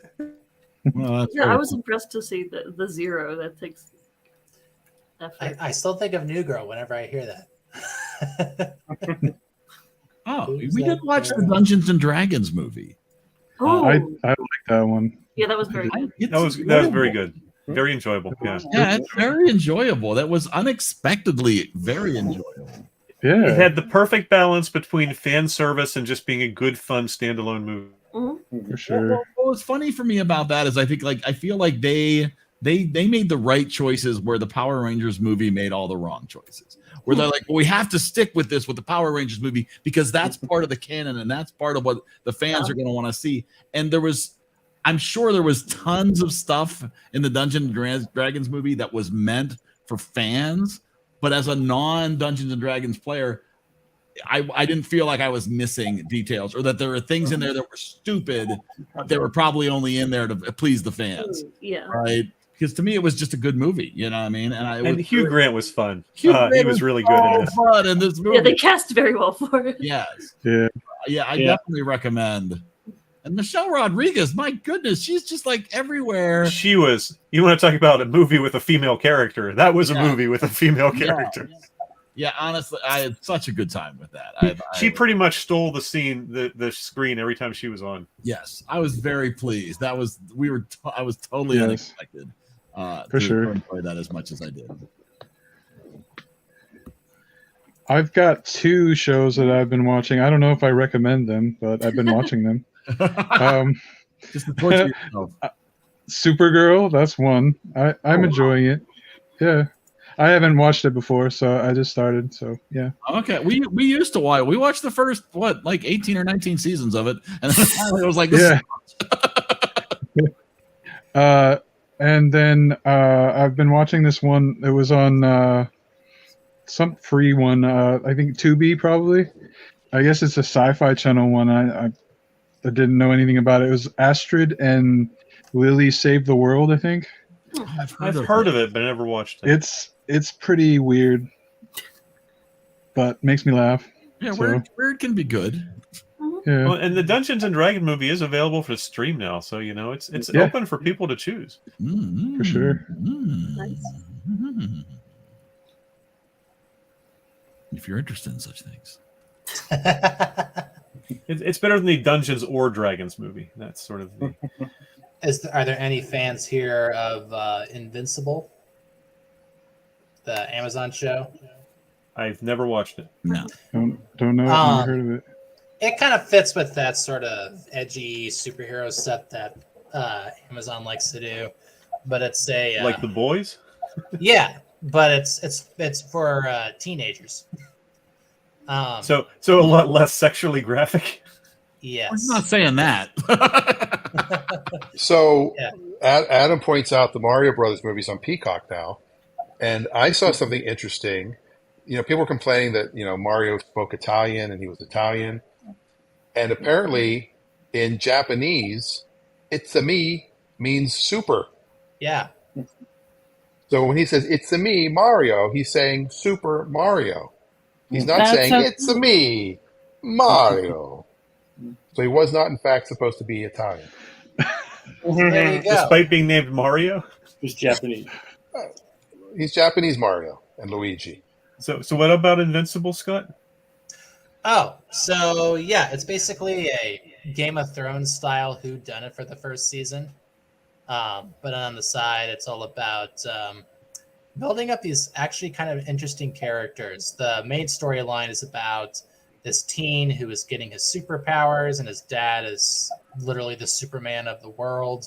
Well, I was impressed to see the zero that takes effort. I still think of New Girl whenever I hear that. We did watch the Dungeons and Dragons movie. Oh, I like that one. Yeah, that was very good. That was very good. Very enjoyable. Yeah, it's very enjoyable. That was unexpectedly very enjoyable. Yeah. It had the perfect balance between fan service and just being a good, fun standalone movie. Mm-hmm. For sure. Well, what's funny for me about that is I feel like they made the right choices where the Power Rangers movie made all the wrong choices. Where they're like, well, we have to stick with this with the Power Rangers movie because that's part of the canon and that's part of what the fans are going to want to see. And I'm sure there was tons of stuff in the Dungeons and Dragons movie that was meant for fans, but as a non-Dungeons and Dragons player, I didn't feel like I was missing details or that there were things in there that were stupid. They were probably only in there to please the fans. Yeah. Right. Because to me, it was just a good movie. You know what I mean? And Hugh Grant was fun. He was really good in this. Fun in this movie. Yeah, they cast very well for it. Yes. Yeah. I definitely recommend. And Michelle Rodriguez, my goodness, she's just like everywhere. She was. You want to talk about a movie with a female character? That was a movie with a female character. Yeah, honestly, I had such a good time with that. She pretty much stole the scene, the screen every time she was on. Yes, I was very pleased. I was totally unexpected. For sure, enjoy that as much as I did. I've got 2 shows that I've been watching. I don't know if I recommend them, but I've been watching them. Just to torture yourself. Supergirl, that's one. I'm enjoying it. Yeah. I haven't watched it before, so I just started. So yeah. Okay, we used to watch. We watched the first 18 or 19 seasons of it, and then finally it was like, this and then I've been watching this one. It was on some free one. I think Tubi probably. I guess it's a Sci-Fi Channel one. I didn't know anything about it. It was Astrid and Lily Save the World. I think. I've heard of it, but I never watched it. It's pretty weird, but makes me laugh. Yeah, weird can be good. Yeah. Well, and the Dungeons and Dragons movie is available for stream now, so it's open for people to choose. For sure. Nice. If you're interested in such things, it's better than the Dungeons or Dragons movie. That's sort of the. Are there any fans here of Invincible, the Amazon show? I've never watched it. No, don't know. I've never heard of it. It kind of fits with that sort of edgy superhero stuff that Amazon likes to do, but it's like The Boys. Yeah, but it's for teenagers. So a lot less sexually graphic. Yes. I'm not saying that. So Adam points out the Mario Brothers movies on Peacock now, and I saw something interesting. People were complaining that Mario spoke Italian and he was Italian, and apparently in Japanese, "it's-a-me" means super. Yeah. So when he says "it's-a-me Mario," he's saying Super Mario. He's not saying "it's-a-me Mario." So he was not, in fact, supposed to be Italian. There you go. Despite being named Mario, he's Japanese. He's Japanese Mario and Luigi. So what about Invincible, Scott? Oh, so yeah, it's basically a Game of Thrones style whodunit for the first season. But on the side, it's all about building up these actually kind of interesting characters. The main storyline is about this teen who is getting his superpowers, and his dad is literally the Superman of the world,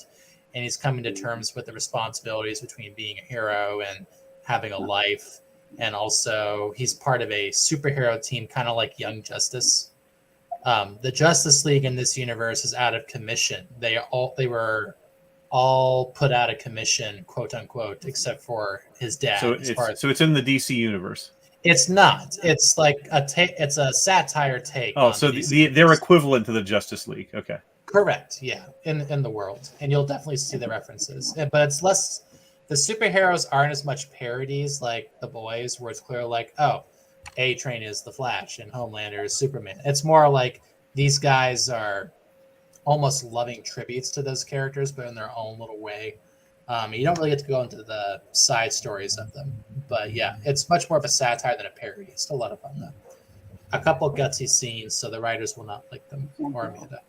and he's coming to terms with the responsibilities between being a hero and having a life. and also he's part of a superhero team, kind of like Young Justice. The Justice League in this universe is out of commission. They were all put out of commission, quote unquote, except for his dad. So it's in the DC universe. It's not. It's like it's a satire take. Oh, so they're equivalent to the Justice League. Okay. Correct. Yeah, in the world, and you'll definitely see the references. But it's less. The superheroes aren't as much parodies like The Boys, where it's clear like, oh, A-Train is the Flash and Homelander is Superman. It's more like these guys are almost loving tributes to those characters, but in their own little way. You don't really get to go into the side stories of them, but yeah, it's much more of a satire than a parody. It's still a lot of fun though. A couple gutsy scenes, so the writers will not like them, or Amanda.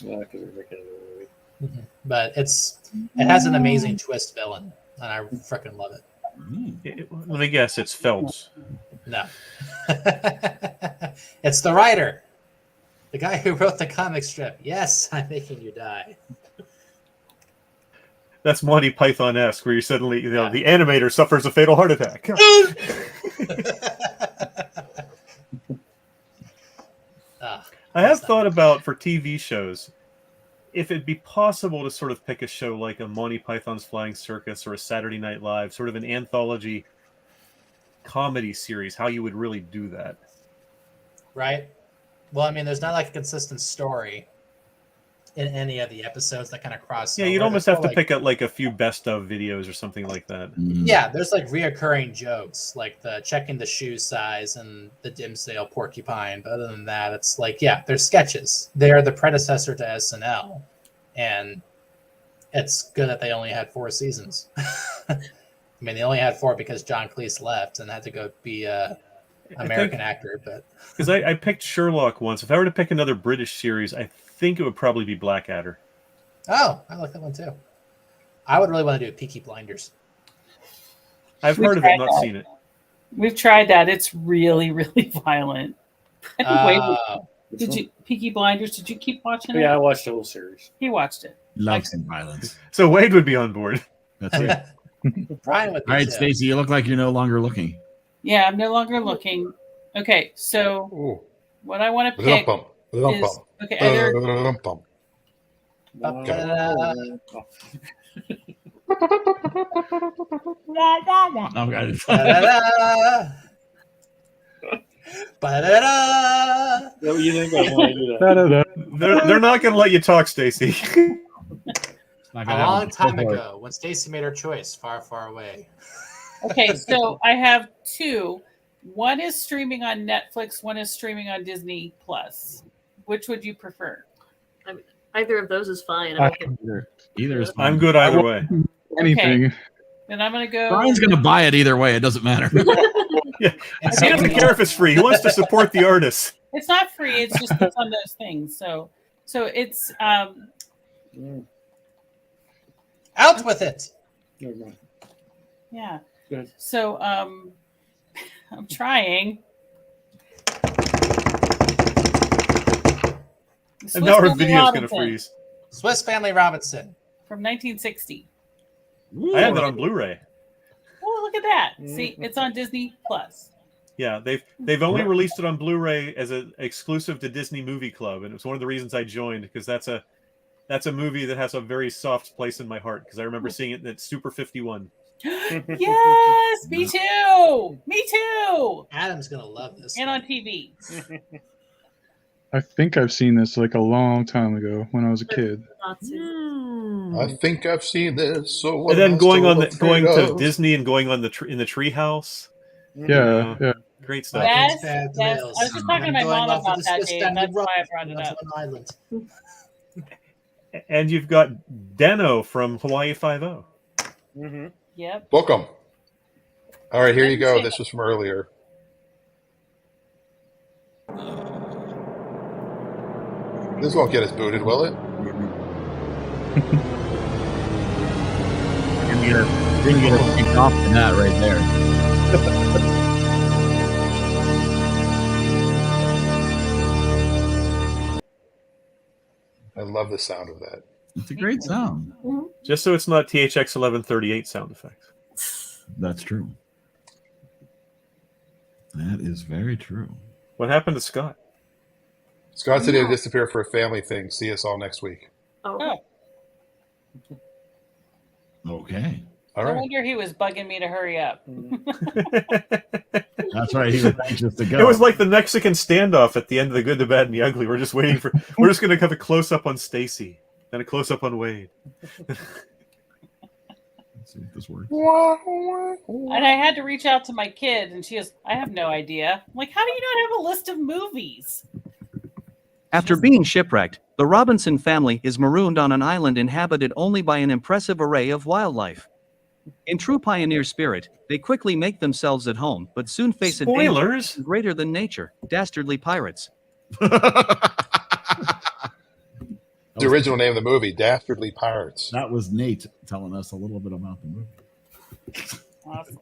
Yeah, because we're making a movie. But it has an amazing twist villain, and I freaking love it. Let me guess, it's Phelps. No. It's the writer. The guy who wrote the comic strip. Yes, I'm making you die. That's Monty Python-esque, where you suddenly, the animator suffers a fatal heart attack. I have thought about, for TV shows, if it'd be possible to sort of pick a show like a Monty Python's Flying Circus or a Saturday Night Live, sort of an anthology comedy series, how you would really do that. Right? Well, I mean, there's not like a consistent story in any of the episodes that kind of cross. Yeah, you'd almost have to pick up like a few best of videos or something like that. Yeah, there's like reoccurring jokes, like the checking the shoe size and the Dimsdale porcupine. But other than that, it's like, yeah, they're sketches. They're the predecessor to SNL. And it's good that they only had 4 seasons. I mean, they only had 4 because John Cleese left and had to go be a American actor. But because I picked Sherlock once. If I were to pick another British series, I think it would probably be Blackadder. Oh, I like that one too. I would really want to do Peaky Blinders. I've heard of it, not seen it. We've tried that. It's really, really violent. Did you Peaky Blinders? Did you keep watching it? Yeah, I watched the whole series. He watched it. Loves some violence. So Wade would be on board. That's it. Brian would be All right, too. Stacey, you look like you're no longer looking. Yeah, I'm no longer looking. Okay, so what I want to pick is okay. Either What do you think I want to do that? They're not going to let you talk, Stacey. A long time ago, when Stacey made her choice, far, far away. okay, so I have 2. One is streaming on Netflix. One is streaming on Disney Plus. Which would you prefer? I mean, either of those is fine. Either is fine. I'm good either way. Anything. Okay. Then I'm going to go. Brian's going to buy it either way. It doesn't matter. Yeah, he doesn't care if it's free. He wants to support the artists. It's not free. It's just it's on those things. So it's Out with it. Never mind. yeah. Good. So I'm trying. And now our video's going to freeze. Swiss Family Robinson. From 1960. I have that on Blu-ray. Oh, look at that. See, it's on Disney Plus. Yeah, they've only released it on Blu-ray as an exclusive to Disney Movie Club, and it's one of the reasons I joined, because that's a movie that has a very soft place in my heart, because I remember seeing it at Super 51. Yes, me too. Me too. Adam's gonna love this. And on TV. I think I've seen this like a long time ago when I was a kid. I think I've seen this. So what And then am I going still to afraid of? Disney and going on in the treehouse. Yeah, yeah. Great stuff. Yes, I was just talking to my mom about that, Dave. That's why I brought it up. Island. And you've got Deno from Hawaii Five-0. Mm-hmm. Yep. Welcome. All right, here you go. This was from earlier. This won't get us booted, will it? Didn't get a kicked off in that right there. I love the sound of that. It's a great sound. Just so it's not THX 1138 sound effects. That's true. That is very true. What happened to Scott? Scott said he'll disappear for a family thing. See us all next week. Oh. Okay. All No right. wonder he was bugging me to hurry up. That's right. He was anxious to go. It was like the Mexican standoff at the end of The Good, the Bad, and the Ugly. We're just waiting for. We're just going to have a close up on Stacy, then a close up on Wade. Let's see if this works. And I had to reach out to my kid, and she goes, I have no idea. I'm like, how do you not have a list of movies? After being shipwrecked, the Robinson family is marooned on an island inhabited only by an impressive array of wildlife. In true pioneer spirit, they quickly make themselves at home, but soon face a danger greater than nature: dastardly pirates. The original name of the movie, Dastardly Pirates. That was Nate telling us a little bit about the movie. Awesome.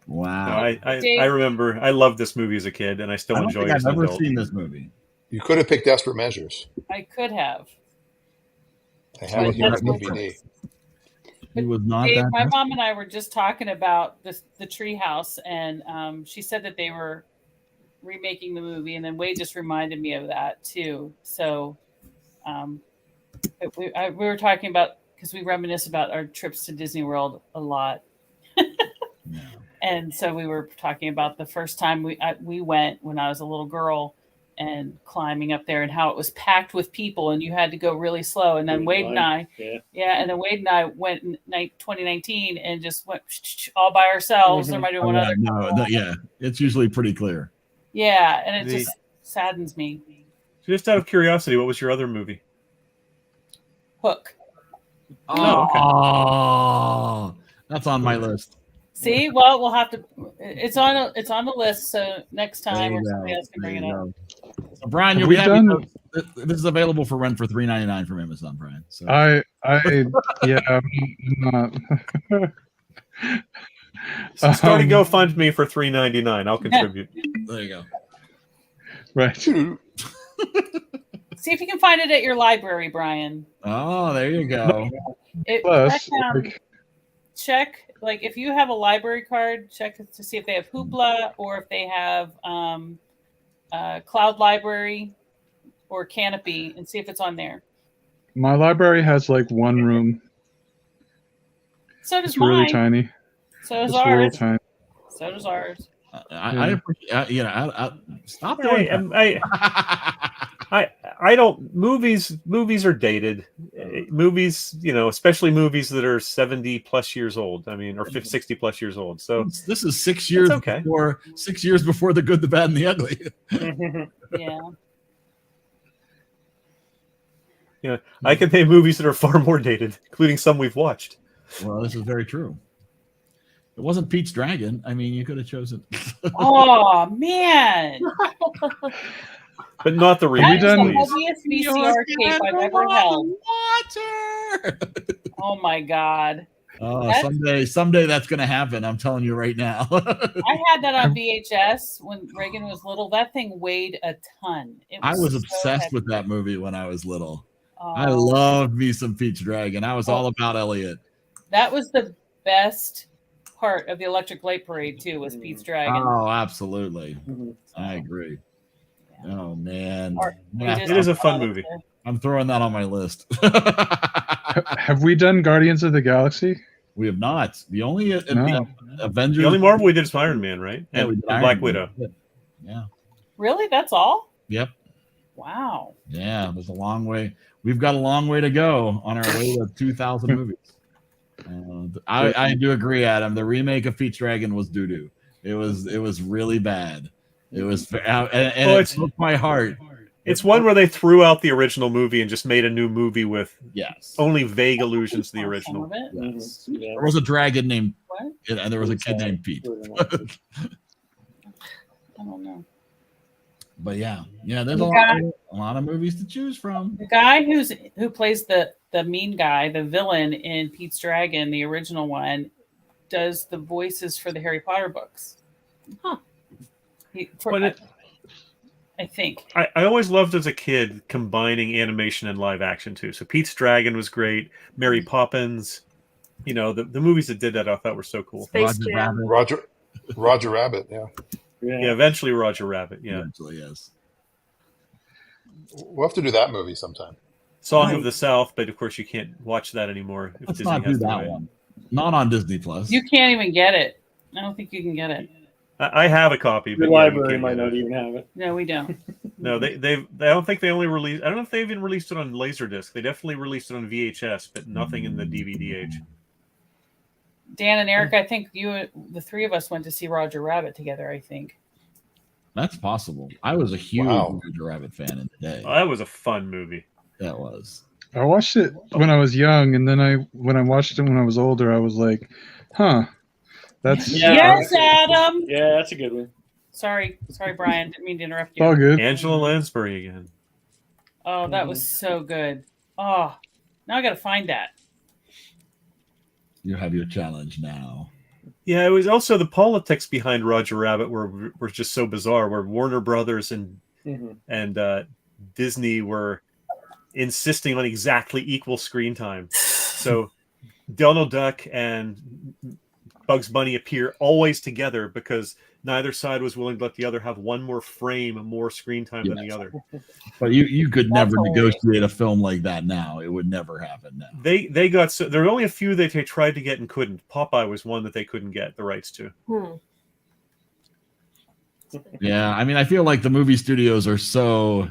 Wow. No, I remember. I loved this movie as a kid, and I still enjoy it as an I've never adult. seen this movie. You could have picked Desperate Measures. I could have. I have it here on DVD. He was not Dave, that. my mom and I were just talking about the Treehouse, and she said that they were remaking the movie, and then Wade just reminded me of that too. So we were talking about, because we reminisce about our trips to Disney World a lot. And so we were talking about the first time we went when I was a little girl, and climbing up there, and how it was packed with people, and you had to go really slow. And then Wade and I went in 2019 and just went all by ourselves. There might be one other. Yeah, it's usually pretty clear. Yeah, and it just saddens me. Just out of curiosity, what was your other movie? Hook. Oh, that's on my list. See, well, we'll have to. It's on the list. So next time, or somebody else can bring it up. So Brian, you'll be happy. This is available for rent for $3.99 from Amazon, Brian. So I'm not. Start a GoFundMe for $3.99. I'll contribute. There you go. Right. See if you can find it at your library, Brian. Oh, there you go. Check, like, if you have a library card, check to see if they have Hoopla, or if they have Cloud Library or Canopy, and see if it's on there. My library has like one room. So does it's mine. Really tiny. So does it's ours. Real tiny. So does ours. I appreciate. Stop doing I don't. Movies are dated. Movies, especially movies that are 70 plus years old. I mean, or 60 plus years old. So this is 6 years before 6 years before The Good, the Bad, and the Ugly. Yeah. I can name movies that are far more dated, including some we've watched. Well, this is very true. It wasn't Pete's Dragon. I mean, you could have chosen. Oh man! But not the remake. That is the heaviest VCR tape I've ever held. Water. Oh my god! Oh, someday that's going to happen. I'm telling you right now. I had that on VHS when Reagan was little. That thing weighed a ton. I was obsessed with that movie when I was little. I loved me some Pete's Dragon. I was all about Elliot. That was the best part of the Electric Light Parade too, was Pete's Dragon. Oh, absolutely. I agree. Oh man. It is a fun movie. I'm throwing that on my list. Have we done Guardians of the Galaxy? We have not. The only Avengers. The only Marvel we did is Iron Man, right? Yeah, and Black Widow. Yeah. Really? That's all? Yep. Wow. Yeah, there's a long way. We've got a long way to go on our way to 2,000 movies. I do agree, Adam. The remake of Pete's Dragon was doo-doo. It was really bad. It was, and it broke my heart. It's one where they threw out the original movie and just made a new movie with only vague allusions to the original. Yes. There was a dragon named, and there was a kid named Pete. I don't know. But yeah, there's a lot of movies to choose from. The guy who plays the mean guy, the villain in Pete's Dragon, the original one, does the voices for the Harry Potter books. Huh. I think. I always loved as a kid combining animation and live action too. So Pete's Dragon was great. Mary Poppins. you know, the movies that did that I thought were so cool. Space Jam. Roger Rabbit. Yeah. Yeah, eventually Roger Rabbit. Yeah, Eventually, yes. We'll have to do that movie sometime. Song of the South, but of course you can't watch that anymore. If Let's Disney not do has the that right. one. Not on Disney Plus. You can't even get it. I don't think you can get it. I have a copy, but The yeah, you library can't might get not it. even have it. No, we don't. No, I don't think they only released. I don't know if they even released it on Laserdisc. They definitely released it on VHS, but nothing in the DVD age. Dan and Eric, I think the three of us went to see Roger Rabbit together, I think. That's possible. I was a huge Wow. Roger Rabbit fan in the day. Well, that was a fun movie. That was. I watched it when I was young, and then when I watched it when I was older, I was like, huh. That's Yes, Adam. Yeah, that's a good one. Sorry, Brian. Didn't mean to interrupt it's you. all good. Angela Lansbury again. Oh, that was so good. Oh, now I got to find that. You have your challenge now. Yeah, it was also the politics behind Roger Rabbit were just so bizarre. Where Warner Brothers and Disney were insisting on exactly equal screen time. So Donald Duck and Bugs Bunny appear always together because neither side was willing to let the other have one more frame, more screen time than the other. But you could never That's hilarious. negotiate a film like that now. It would never happen now. They got so there were only a few that they tried to get and couldn't. Popeye was one that they couldn't get the rights to. Yeah, I mean, I feel like the movie studios are so,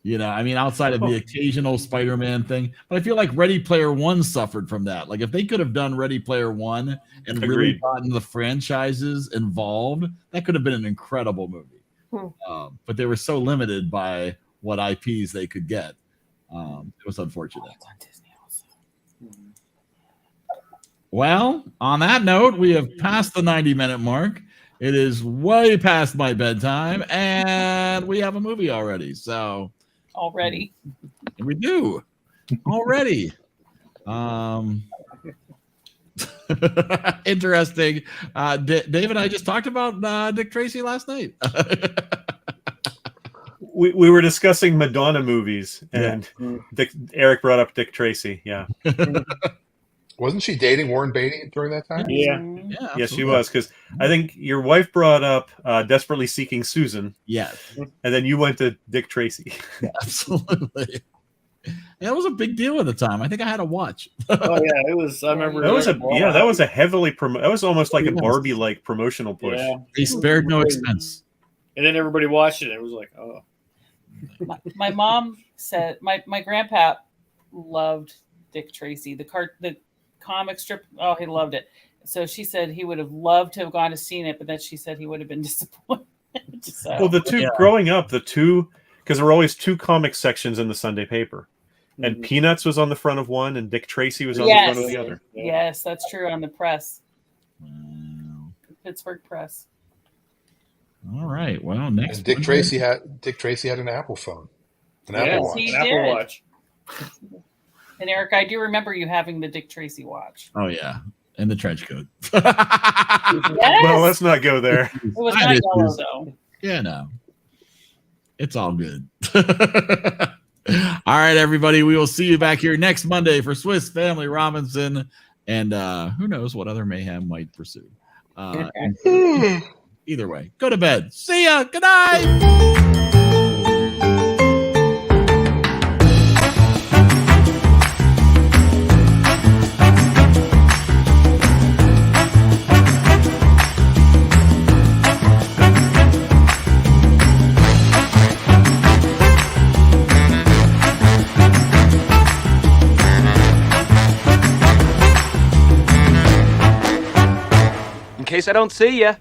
I mean, outside of the occasional Spider-Man thing, but I feel like Ready Player One suffered from that. Like, if they could have done Ready Player One and really Agreed. gotten the franchises involved, that could have been an incredible movie. But they were so limited by what IPs they could get. It was unfortunate. Well, on that note, we have passed the 90-minute mark. It is way past my bedtime, and we have a movie already. So Already. we do already. Interesting. Dave and I just talked about Dick Tracy last night. We were discussing Madonna movies, and Eric brought up Dick Tracy. Yeah. Wasn't she dating Warren Beatty during that time? Yeah. Yes, she was, because I think your wife brought up Desperately Seeking Susan. Yes. And then you went to Dick Tracy. Absolutely. Yeah, it was a big deal at the time. I think I had a watch. Oh yeah, it was. I remember that was a heavily that was almost like a Barbie-like promotional push. Yeah. They spared no expense. And then everybody watched it. And it was like, oh. My mom said my grandpa loved Dick Tracy, the comic strip. Oh, he loved it. So she said he would have loved to have gone to seen it, but then she said he would have been disappointed. So. Well, growing up, because there were always two comic sections in the Sunday paper, and Peanuts was on the front of one, and Dick Tracy was on the front of the other. Yes, that's true. On the press, Wow. Pittsburgh Press. All right. Well, next. And Dick Tracy had an Apple phone, an Apple Watch. He Apple did. Watch. And Eric, I do remember you having the Dick Tracy watch. Oh yeah, and the trench coat. Yes. Well, let's not go there. It was not yellow though. Yeah, no. It's all good. All right, everybody. We will see you back here next Monday for Swiss Family Robinson, and who knows what other mayhem might pursue. Either way, go to bed. See ya. Good night. In case I don't see ya,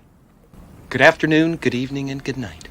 good afternoon, good evening, and good night.